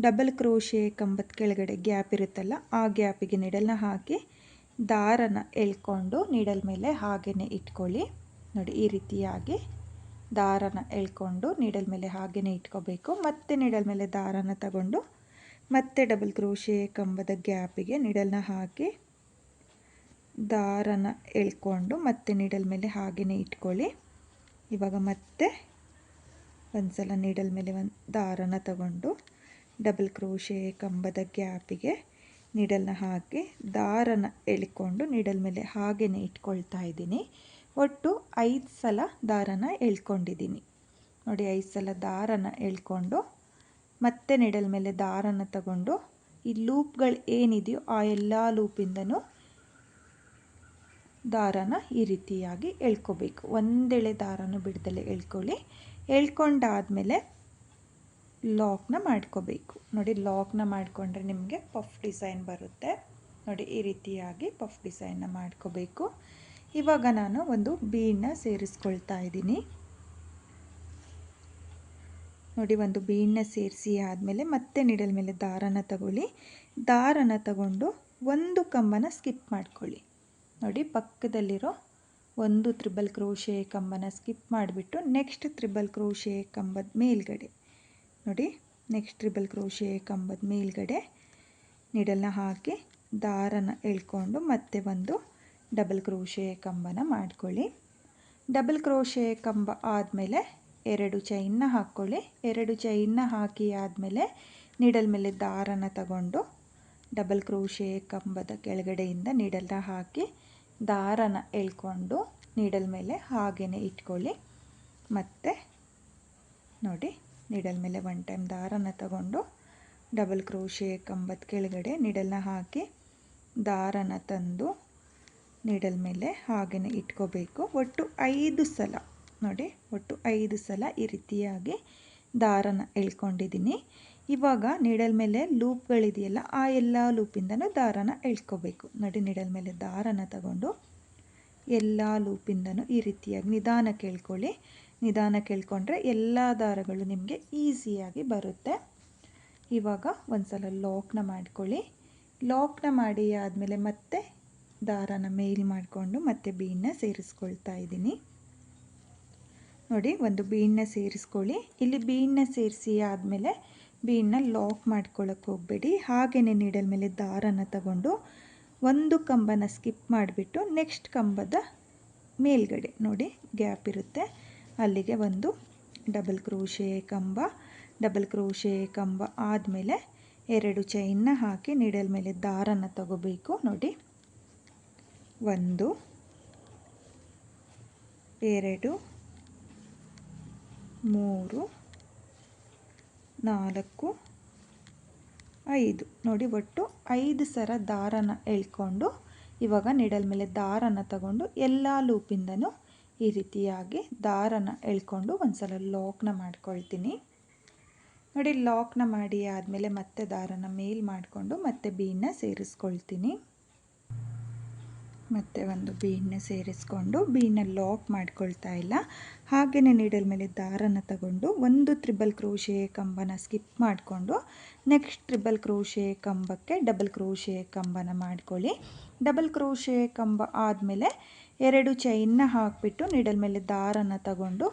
ಡಬಲ್ ಕ್ರೋಶೆ ಕಂಬದ ಕೆಳಗಡೆ ಗ್ಯಾಪ್ ಇರುತ್ತಲ್ಲ ಆ ಗ್ಯಾಪಿಗೆ ನೀಡಲ್ನ ಹಾಕಿ ದಾರನ ಎಳ್ಕೊಂಡು ನೀಡಲ್ ಮೇಲೆ ಹಾಗೇ ಇಟ್ಕೊಳ್ಳಿ. ನೋಡಿ ಈ ರೀತಿಯಾಗಿ ದಾರನ ಎಳ್ಕೊಂಡು ನೀಡಲ್ ಮೇಲೆ ಹಾಗೇ ಇಟ್ಕೋಬೇಕು. ಮತ್ತೆ ನೀಡಲ್ ಮೇಲೆ ದಾರನ ತಗೊಂಡು ಮತ್ತೆ ಡಬಲ್ ಕ್ರೋಶೆ ಕಂಬದ ಗ್ಯಾಪಿಗೆ ನೀಡಲ್ನ ಹಾಕಿ ದಾರನ ಎಳ್ಕೊಂಡು ಮತ್ತೆ ನೀಡಲ್ ಮೇಲೆ ಹಾಗೇ ಇಟ್ಕೊಳ್ಳಿ. ಇವಾಗ ಮತ್ತೆ ಒಂದು ಸಲ ನೀಡಲ್ ಮೇಲೆ ಒಂದು ದಾರನ ತಗೊಂಡು ಡಬಲ್ ಕ್ರೋಶೆ ಕಂಬದ ಗ್ಯಾಪಿಗೆ ನೀಡಲ್ನ ಹಾಕಿ ದಾರನ ಎಳ್ಕೊಂಡು ನೀಡಲ್ ಮೇಲೆ ಹಾಗೇ ಇಟ್ಕೊಳ್ತಾ ಇದ್ದೀನಿ. ಒಟ್ಟು 5 ಸಲ ದಾರನ ಎಳ್ಕೊಂಡಿದ್ದೀನಿ. ನೋಡಿ 5 ಸಲ ದಾರನ ಎಳ್ಕೊಂಡು ಮತ್ತೆ ನೀಡಲ್ ಮೇಲೆ ದಾರನ ತಗೊಂಡು ಈ ಲೂಪ್ಗಳು ಏನಿದೆಯೋ ಆ ಎಲ್ಲ ಲೂಪಿಂದನೂ ದಾರನ ಈ ರೀತಿಯಾಗಿ ಎಳ್ಕೋಬೇಕು. ಒಂದೆಳೆ ದಾರನೂ ಬಿಡ್ದಲೆ ಎಳ್ಕೊಳ್ಳಿ. ಎಳ್ಕೊಂಡಾದಮೇಲೆ ಲಾಕ್ನ ಮಾಡ್ಕೋಬೇಕು. ನೋಡಿ ಲಾಕ್ನ ಮಾಡಿಕೊಂಡ್ರೆ ನಿಮಗೆ ಪಫ್ ಡಿಸೈನ್ ಬರುತ್ತೆ. ನೋಡಿ ಈ ರೀತಿಯಾಗಿ ಪಫ್ ಡಿಸೈನ್ನ ಮಾಡ್ಕೋಬೇಕು. ಇವಾಗ ನಾನು ಒಂದು ಬೀಡನ್ನ ಸೇರಿಸ್ಕೊಳ್ತಾ ಇದ್ದೀನಿ. ನೋಡಿ ಒಂದು ಬೀಡನ್ನ ಸೇರಿಸಿ ಆದಮೇಲೆ ಮತ್ತೆ ನೀಡಲ್ ಮೇಲೆ ದಾರನ ತಗೊಳ್ಳಿ. ದಾರನ ತಗೊಂಡು ಒಂದು ಕಂಬನ ಸ್ಕಿಪ್ ಮಾಡ್ಕೊಳ್ಳಿ. ನೋಡಿ ಪಕ್ಕದಲ್ಲಿರೋ ಒಂದು ತ್ರಿಬಲ್ ಕ್ರೋಶೆ ಕಂಬನ ಸ್ಕಿಪ್ ಮಾಡಿಬಿಟ್ಟು ನೆಕ್ಸ್ಟ್ ತ್ರಿಬಲ್ ಕ್ರೋಶೆ ಕಂಬದ ಮೇಲ್ಗಡೆ ನೋಡಿ ನೆಕ್ಸ್ಟ್ ತ್ರಿಬಲ್ ಕ್ರೋಶೆ ಕಂಬದ ಮೇಲ್ಗಡೆ ನೀಡಲ್ನ ಹಾಕಿ ದಾರನ ಎಳ್ಕೊಂಡು ಮತ್ತೆ ಒಂದು ಡಬಲ್ ಕ್ರೋಶೆ ಕಂಬನ ಮಾಡ್ಕೊಳ್ಳಿ. ಡಬಲ್ ಕ್ರೋಶೆ ಕಂಬ ಆದಮೇಲೆ 2 ಚೈನ್ನ ಹಾಕ್ಕೊಳ್ಳಿ. 2 ಚೈನ್ನ ಹಾಕಿ ಆದಮೇಲೆ ನೀಡಲ್ ಮೇಲೆ ದಾರನ ತಗೊಂಡು ಡಬಲ್ ಕ್ರೋಶೆ ಕಂಬದ ಕೆಳಗಡೆಯಿಂದ ನೀಡಲ್ನ ಹಾಕಿ ದಾರನ ಎಳ್ಕೊಂಡು ನೀಡಲ್ ಮೇಲೆ ಹಾಗೇ ಇಟ್ಕೊಳ್ಳಿ. ಮತ್ತು ನೋಡಿ ನೀಡಲ್ ಮೇಲೆ 1 ಟೈಮ್ ದಾರನ ತಗೊಂಡು ಡಬಲ್ ಕ್ರೋಶೆ ಕಂಬದ ಕೆಳಗಡೆ ನೀಡಲ್ನ ಹಾಕಿ ದಾರನ ತಂದು ನೀಡಲ್ ಮೇಲೆ ಹಾಗೇ ಇಟ್ಕೋಬೇಕು. ಒಟ್ಟು 5 ಸಲ ನೋಡಿ ಒಟ್ಟು 5 ಸಲ ಈ ರೀತಿಯಾಗಿ ದಾರನ ಎಳ್ಕೊಂಡಿದ್ದೀನಿ. ಇವಾಗ ನೀಡಲ್ ಮೇಲೆ ಲೂಪ್ಗಳಿದೆಯಲ್ಲ ಆ ಎಲ್ಲ ಲೂಪಿಂದನೂ ದಾರನ ಎಳ್ಕೋಬೇಕು. ನೋಡಿ ನೀಡಲ್ ಮೇಲೆ ದಾರನ ತಗೊಂಡು ಎಲ್ಲ ಲೂಪಿಂದನೂ ಈ ರೀತಿಯಾಗಿ ನಿಧಾನಕ್ಕೆ ಎಳ್ಕೊಳ್ಳಿ. ನಿಧಾನಕ್ಕೆ ಎಳ್ಕೊಂಡ್ರೆ ಎಲ್ಲ ದಾರಗಳು ನಿಮಗೆ ಈಸಿಯಾಗಿ ಬರುತ್ತೆ. ಇವಾಗ ಒಂದು ಸಲ ಲಾಕ್ನ ಮಾಡ್ಕೊಳ್ಳಿ. ಲಾಕ್ನ ಮಾಡಿ ಆದಮೇಲೆ ಮತ್ತೆ ದಾರನ ಮೇಲ್ ಮಾಡಿಕೊಂಡು ಮತ್ತೆ ಬೀಡನ್ನ ಸೇರಿಸ್ಕೊಳ್ತಾ ಇದ್ದೀನಿ. ನೋಡಿ ಒಂದು ಬೀಡನ್ನ ಸೇರಿಸ್ಕೊಳ್ಳಿ. ಇಲ್ಲಿ ಬೀಡನ್ನ ಸೇರಿಸಿ ಆದಮೇಲೆ ಬೀಡನ್ನ ಲಾಕ್ ಮಾಡ್ಕೊಳ್ಳೋಕೆ ಹೋಗಬೇಡಿ. ಹಾಗೆಯೇ ನೀಡಲ್ ಮೇಲೆ ದಾರನ ತಗೊಂಡು ಒಂದು ಕಂಬನ ಸ್ಕಿಪ್ ಮಾಡಿಬಿಟ್ಟು ನೆಕ್ಸ್ಟ್ ಕಂಬದ ಮೇಲ್ಗಡೆ ನೋಡಿ ಗ್ಯಾಪ್ ಇರುತ್ತೆ ಅಲ್ಲಿಗೆ ಒಂದು ಡಬಲ್ ಕ್ರೋಶೆ ಕಂಬ. ಡಬಲ್ ಕ್ರೋಶೆ ಕಂಬ ಆದಮೇಲೆ 2 ಚೈನ್ನ ಹಾಕಿ ನೀಡಲ್ ಮೇಲೆ ದಾರನ ತಗೋಬೇಕು. ನೋಡಿ 1 2 3 4 5 ನೋಡಿ ಒಟ್ಟು 5 ಸಲ ದಾರನ ಎಳ್ಕೊಂಡು ಇವಾಗ ನೀಡಲ್ ಮೇಲೆ ದಾರನ ತಗೊಂಡು ಎಲ್ಲ ಲೂಪಿಂದನೂ ಈ ರೀತಿಯಾಗಿ ದಾರನ ಎಳ್ಕೊಂಡು ಒಂದು ಸಲ ಲಾಕ್ನ ಮಾಡ್ಕೊಳ್ತೀನಿ. ನೋಡಿ ಲಾಕ್ನ ಮಾಡಿ ಆದಮೇಲೆ ಮತ್ತೆ ದಾರನ ಮೇಲ್ ಮಾಡಿಕೊಂಡು ಮತ್ತೆ ಬೀಡನ್ನ ಸೇರಿಸ್ಕೊಳ್ತೀನಿ. ಮತ್ತೆ ಒಂದು ಬೀಡನ್ನ ಸೇರಿಸ್ಕೊಂಡು ಬೀಡನ್ನ ಲಾಕ್ ಮಾಡ್ಕೊಳ್ತಾ ಇಲ್ಲ. ಹಾಗೆಯೇ ನೀಡಲ್ ಮೇಲೆ ದಾರನ ತಗೊಂಡು ಒಂದು ತ್ರಿಬಲ್ ಕ್ರೋಶೆ ಕಂಬನ ಸ್ಕಿಪ್ ಮಾಡಿಕೊಂಡು ನೆಕ್ಸ್ಟ್ ತ್ರಿಬಲ್ ಕ್ರೋಶೆ ಕಂಬಕ್ಕೆ ಡಬಲ್ ಕ್ರೋಶೆ ಕಂಬನ ಮಾಡ್ಕೊಳ್ಳಿ. ಡಬಲ್ ಕ್ರೋಶೆ ಕಂಬ ಆದಮೇಲೆ 2 ಚೈನ್ನ ಹಾಕಿಬಿಟ್ಟು ನೀಡಲ್ ಮೇಲೆ ದಾರನ ತಗೊಂಡು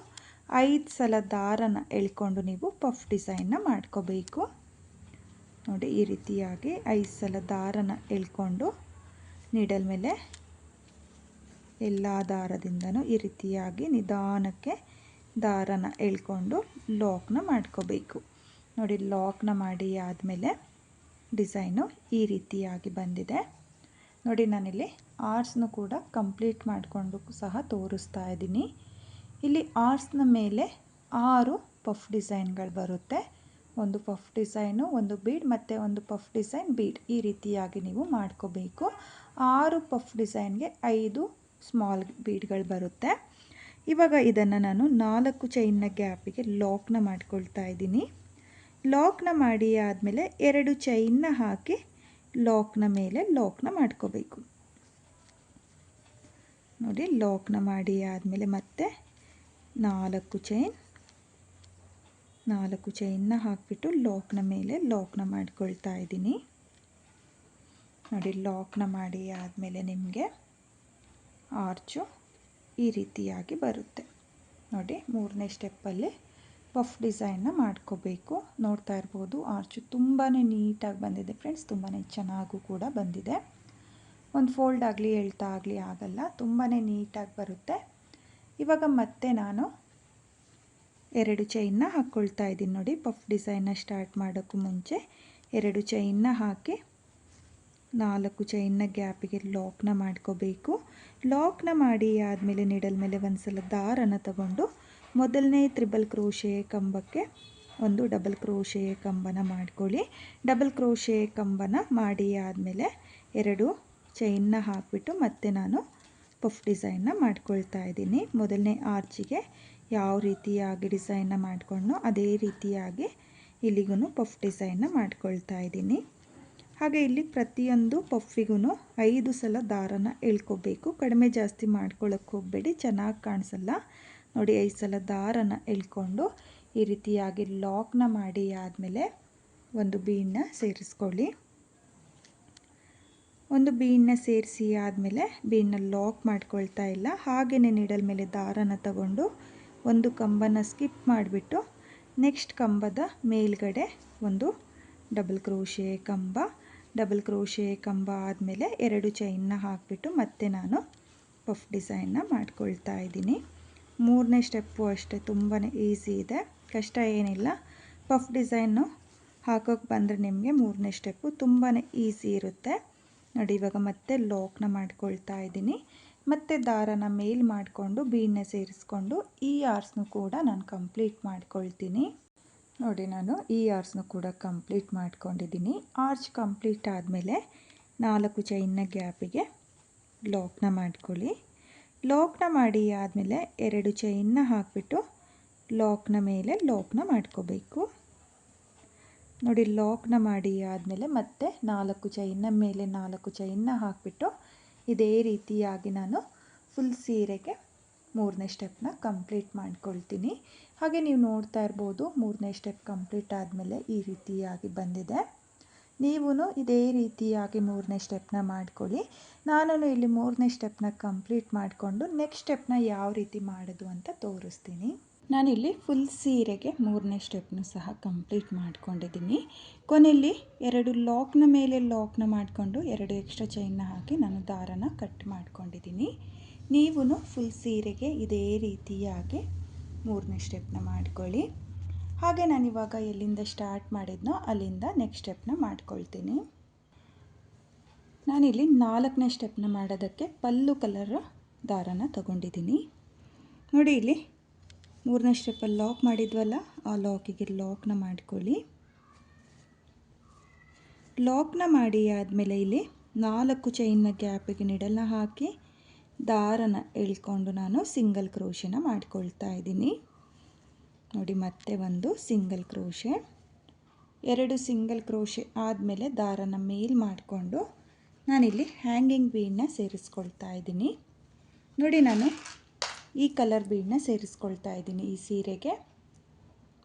5 ಸಲ ದಾರನ ಎಳ್ಕೊಂಡು ನೀವು ಪಫ್ ಡಿಸೈನ್ನ ಮಾಡ್ಕೋಬೇಕು. ನೋಡಿ ಈ ರೀತಿಯಾಗಿ 5 ಸಲ ದಾರನ ಎಳ್ಕೊಂಡು ನೀಡಲ್ ಮೇಲೆ ಎಲ್ಲ ದಾರದಿಂದನೂ ಈ ರೀತಿಯಾಗಿ ನಿಧಾನಕ್ಕೆ ದಾರನ ಎಳ್ಕೊಂಡು ಲಾಕ್ನ ಮಾಡ್ಕೋಬೇಕು. ನೋಡಿ ಲಾಕ್ನ ಮಾಡಿ ಆದಮೇಲೆ ಡಿಸೈನು ಈ ರೀತಿಯಾಗಿ ಬಂದಿದೆ. ನೋಡಿ ನಾನಿಲ್ಲಿ ಆರ್ಸ್ನು ಕೂಡ ಕಂಪ್ಲೀಟ್ ಮಾಡಿಕೊಂಡು ಸಹ ತೋರಿಸ್ತಾ ಇದ್ದೀನಿ. ಇಲ್ಲಿ ಆರ್ಸ್ನ ಮೇಲೆ 6 ಪಫ್ ಡಿಸೈನ್ಗಳು ಬರುತ್ತೆ. ಒಂದು ಪಫ್ ಡಿಸೈನು, ಒಂದು ಬೀಡ್ ಮತ್ತು ಒಂದು ಪಫ್ ಡಿಸೈನ್ ಬೀಡ್, ಈ ರೀತಿಯಾಗಿ ನೀವು ಮಾಡ್ಕೋಬೇಕು. 6 ಪಫ್ ಡಿಸೈನ್ಗೆ 5 ಸ್ಮಾಲ್ ಬೀಡ್ಗಳು ಬರುತ್ತೆ. ಇವಾಗ ಇದನ್ನು ನಾನು 4 ಚೈನ್ನ ಗ್ಯಾಪಿಗೆ ಲಾಕ್ನ ಮಾಡ್ಕೊಳ್ತಾ ಇದ್ದೀನಿ. ಲಾಕ್ನ ಮಾಡಿ ಆದಮೇಲೆ 2 ಚೈನ್ನ ಹಾಕಿ ಲಾಕ್ನ ಮೇಲೆ ಲಾಕ್ನ ಮಾಡ್ಕೋಬೇಕು. ನೋಡಿ ಲಾಕ್ನ ಮಾಡಿ ಆದಮೇಲೆ ಮತ್ತೆ 4 ಚೈನ್ನ ಹಾಕಿಬಿಟ್ಟು ಲಾಕ್ನ ಮೇಲೆ ಲಾಕ್ನ ಮಾಡ್ಕೊಳ್ತಾ ಇದ್ದೀನಿ. ನೋಡಿ ಲಾಕ್ನ ಮಾಡಿ ಆದಮೇಲೆ ನಿಮಗೆ ಆರ್ಚು ಈ ರೀತಿಯಾಗಿ ಬರುತ್ತೆ. ನೋಡಿ 3ನೇ ಸ್ಟೆಪ್ಪಲ್ಲಿ ಪಫ್ ಡಿಸೈನ್ನ ಮಾಡ್ಕೋಬೇಕು. ನೋಡ್ತಾ ಇರ್ಬೋದು ಆರ್ಚು ತುಂಬಾ ನೀಟಾಗಿ ಬಂದಿದೆ ಫ್ರೆಂಡ್ಸ್, ತುಂಬಾ ಚೆನ್ನಾಗೂ ಕೂಡ ಬಂದಿದೆ. ಒಂದು ಫೋಲ್ಡ್ ಆಗಲಿ ಎಳ್ತಾ ಆಗಲಿ ಆಗಲ್ಲ, ತುಂಬಾ ನೀಟಾಗಿ ಬರುತ್ತೆ. ಇವಾಗ ಮತ್ತೆ ನಾನು 2 ಚೈನ್ನ ಹಾಕ್ಕೊಳ್ತಾ ಇದ್ದೀನಿ. ನೋಡಿ ಪಫ್ ಡಿಸೈನ್ನ ಸ್ಟಾರ್ಟ್ ಮಾಡೋಕ್ಕೂ ಮುಂಚೆ 2 ಚೈನ್ನ ಹಾಕಿ 4 ಚೈನ್ನ ಗ್ಯಾಪಿಗೆ ಲಾಕ್ನ ಮಾಡ್ಕೋಬೇಕು. ಲಾಕ್ನ ಮಾಡಿ ಆದಮೇಲೆ ನೀಡಲ್ ಮೇಲೆ ಒಂದು ಸಲ ದಾರನ ತಗೊಂಡು ಮೊದಲನೇ ತ್ರಿಬಲ್ ಕ್ರೋಶೆ ಕಂಬಕ್ಕೆ ಒಂದು ಡಬಲ್ ಕ್ರೋಶೆ ಕಂಬನ ಮಾಡ್ಕೊಳ್ಳಿ. ಡಬಲ್ ಕ್ರೋಶೆ ಕಂಬನ ಮಾಡಿ ಆದಮೇಲೆ 2 ಚೈನ್ನ ಹಾಕಿಬಿಟ್ಟು ಮತ್ತೆ ನಾನು ಪಫ್ ಡಿಸೈನ್ನ ಮಾಡ್ಕೊಳ್ತಾ ಇದ್ದೀನಿ. ಮೊದಲನೇ ಆರ್ಚಿಗೆ ಯಾವ ರೀತಿಯಾಗಿ ಡಿಸೈನ್ನ ಮಾಡಿಕೊಂಡೋ ಅದೇ ರೀತಿಯಾಗಿ ಇಲ್ಲಿಗೂ ಪಫ್ ಡಿಸೈನ್ನ ಮಾಡ್ಕೊಳ್ತಾ ಇದ್ದೀನಿ. ಹಾಗೆ ಇಲ್ಲಿ ಪ್ರತಿಯೊಂದು ಪಫಿಗೂ 5 ಸಲ ದಾರನ ಎಳ್ಕೋಬೇಕು. ಕಡಿಮೆ ಜಾಸ್ತಿ ಮಾಡ್ಕೊಳ್ಳೋಕ್ಕೆ ಹೋಗಬೇಡಿ, ಚೆನ್ನಾಗಿ ಕಾಣಿಸಲ್ಲ. ನೋಡಿ 5 ಸಲ ದಾರನ ಎಳ್ಕೊಂಡು ಈ ರೀತಿಯಾಗಿ ಲಾಕ್ನ ಮಾಡಿ ಆದಮೇಲೆ ಒಂದು ಬೀಡನ್ನ ಸೇರಿಸ್ಕೊಳ್ಳಿ. ಒಂದು ಬೀಡನ್ನ ಸೇರಿಸಿ ಆದಮೇಲೆ ಬೀಡನ್ನ ಲಾಕ್ ಮಾಡ್ಕೊಳ್ತಾ ಇಲ್ಲ, ಹಾಗೆಯೇ ನೀಡಲ್ ಮೇಲೆ ದಾರನ ತಗೊಂಡು ಒಂದು ಕಂಬನ ಸ್ಕಿಪ್ ಮಾಡಿಬಿಟ್ಟು ನೆಕ್ಸ್ಟ್ ಕಂಬದ ಮೇಲ್ಗಡೆ ಒಂದು ಡಬಲ್ ಕ್ರೋಶೆ ಕಂಬ, ಡಬಲ್ ಕ್ರೋಶೆ ಕಂಬ ಆದಮೇಲೆ 2 ಚೈನ್ನ ಹಾಕಿಬಿಟ್ಟು ಮತ್ತೆ ನಾನು ಪಫ್ ಡಿಸೈನ್ನ ಮಾಡ್ಕೊಳ್ತಾ ಇದ್ದೀನಿ. ಮೂರನೇ ಸ್ಟೆಪ್ಪು ಅಷ್ಟೇ, ತುಂಬಾ ಈಸಿ ಇದೆ, ಕಷ್ಟ ಏನಿಲ್ಲ. ಪಫ್ ಡಿಸೈನು ಹಾಕೋಕ್ಕೆ ಬಂದರೆ ನಿಮಗೆ ಮೂರನೇ ಸ್ಟೆಪ್ಪು ತುಂಬಾ ಈಸಿ ಇರುತ್ತೆ. ನೋಡಿ ಇವಾಗ ಮತ್ತೆ ಲಾಕ್ನ ಮಾಡ್ಕೊಳ್ತಾ ಇದ್ದೀನಿ. ಮತ್ತೆ ದಾರನ ಮೇಲ್ ಮಾಡಿಕೊಂಡು ಬೀಡನ್ನ ಸೇರಿಸ್ಕೊಂಡು ಈ ಆರ್ಸ್ನು ಕೂಡ ನಾನು ಕಂಪ್ಲೀಟ್ ಮಾಡ್ಕೊಳ್ತೀನಿ. ನೋಡಿ ನಾನು ಈ ಆರ್ಸ್ನು ಕೂಡ ಕಂಪ್ಲೀಟ್ ಮಾಡ್ಕೊಂಡಿದ್ದೀನಿ. ಆರ್ಚ್ ಕಂಪ್ಲೀಟ್ ಆದಮೇಲೆ 4 ಚೈನ್ನ ಗ್ಯಾಪಿಗೆ ಲಾಕ್ನ ಮಾಡ್ಕೊಳ್ಳಿ. ಲಾಕ್ನ ಮಾಡಿ ಆದಮೇಲೆ 2 ಚೈನ್ನ ಹಾಕಿಬಿಟ್ಟು ಲಾಕ್ನ ಮೇಲೆ ಲಾಕ್ನ ಮಾಡ್ಕೋಬೇಕು. ನೋಡಿ ಲಾಕ್ನ ಮಾಡಿ ಆದಮೇಲೆ ಮತ್ತೆ 4 ಚೈನ್ನ ಮೇಲೆ 4 ಚೈನ್ನ ಹಾಕಿಬಿಟ್ಟು ಇದೇ ರೀತಿಯಾಗಿ ನಾನು ಫುಲ್ ಸೀರೆಗೆ ಮೂರನೇ ಸ್ಟೆಪ್ನ ಕಂಪ್ಲೀಟ್ ಮಾಡ್ಕೊಳ್ತೀನಿ. ಹಾಗೆ ನೀವು ನೋಡ್ತಾ ಇರ್ಬೋದು, ಮೂರನೇ ಸ್ಟೆಪ್ ಕಂಪ್ಲೀಟ್ ಆದಮೇಲೆ ಈ ರೀತಿಯಾಗಿ ಬಂದಿದೆ. ನೀವು ಇದೇ ರೀತಿಯಾಗಿ ಮೂರನೇ ಸ್ಟೆಪ್ನ ಮಾಡ್ಕೊಳ್ಳಿ. ನಾನು ಇಲ್ಲಿ ಮೂರನೇ ಸ್ಟೆಪ್ನ ಕಂಪ್ಲೀಟ್ ಮಾಡಿಕೊಂಡು ನೆಕ್ಸ್ಟ್ ಸ್ಟೆಪ್ನ ಯಾವ ರೀತಿ ಮಾಡೋದು ಅಂತ ತೋರಿಸ್ತೀನಿ. ನಾನಿಲ್ಲಿ ಫುಲ್ ಸೀರೆಗೆ ಮೂರನೇ ಸ್ಟೆಪ್ನ ಸಹ ಕಂಪ್ಲೀಟ್ ಮಾಡ್ಕೊಂಡಿದ್ದೀನಿ. ಕೊನೆಯಲ್ಲಿ 2 ಲಾಕ್ನ ಮೇಲೆ ಲಾಕ್ನ ಮಾಡಿಕೊಂಡು 2 ಎಕ್ಸ್ಟ್ರಾ ಚೈನ್ನ ಹಾಕಿ ನಾನು ದಾರನ ಕಟ್ ಮಾಡ್ಕೊಂಡಿದ್ದೀನಿ. ನೀವು ಫುಲ್ ಸೀರೆಗೆ ಇದೇ ರೀತಿಯಾಗಿ ಮೂರನೇ ಸ್ಟೆಪ್ನ ಮಾಡ್ಕೊಳ್ಳಿ. ಹಾಗೆ ನಾನಿವಾಗ ಎಲ್ಲಿಂದ ಸ್ಟಾರ್ಟ್ ಮಾಡಿದ್ನೋ ಅಲ್ಲಿಂದ ನೆಕ್ಸ್ಟ್ ಸ್ಟೆಪ್ನ ಮಾಡ್ಕೊಳ್ತೀನಿ. ನಾನಿಲ್ಲಿ 4ನೇ ಸ್ಟೆಪ್ನ ಮಾಡೋದಕ್ಕೆ ಪಲ್ಲು ಕಲರ್ ದಾರನ ತಗೊಂಡಿದ್ದೀನಿ. ನೋಡಿ ಇಲ್ಲಿ ಮೂರನೇ ಸ್ಟೆಪ್ಪಲ್ಲಿ ಲಾಕ್ ಮಾಡಿದ್ವಲ್ಲ, ಆ ಲಾಕಿಗೆ ಲಾಕ್ನ ಮಾಡ್ಕೊಳ್ಳಿ. ಲಾಕ್ನ ಮಾಡಿ ಆದಮೇಲೆ ಇಲ್ಲಿ 4 ಚೈನ್ನ ಗ್ಯಾಪಿಗೆ ನೀಡಲ್ನ ಹಾಕಿ ದಾರನ ಎಳ್ಕೊಂಡು ನಾನು ಸಿಂಗಲ್ ಕ್ರೋಶೆನ ಮಾಡ್ಕೊಳ್ತಾ ಇದ್ದೀನಿ. ನೋಡಿ ಮತ್ತೆ ಒಂದು ಸಿಂಗಲ್ ಕ್ರೋಶೆ, 2 ಸಿಂಗಲ್ ಕ್ರೋಶೆ ಆದಮೇಲೆ ದಾರನ ಮೇಲ್ ಮಾಡಿಕೊಂಡು ನಾನಿಲ್ಲಿ ಹ್ಯಾಂಗಿಂಗ್ ಬೀಡನ್ನ ಸೇರಿಸ್ಕೊಳ್ತಾ ಇದ್ದೀನಿ. ನೋಡಿ ನಾನು ಈ ಕಲರ್ ಬೀಡನ್ನ ಸೇರಿಸ್ಕೊಳ್ತಾ ಇದ್ದೀನಿ ಈ ಸೀರೆಗೆ.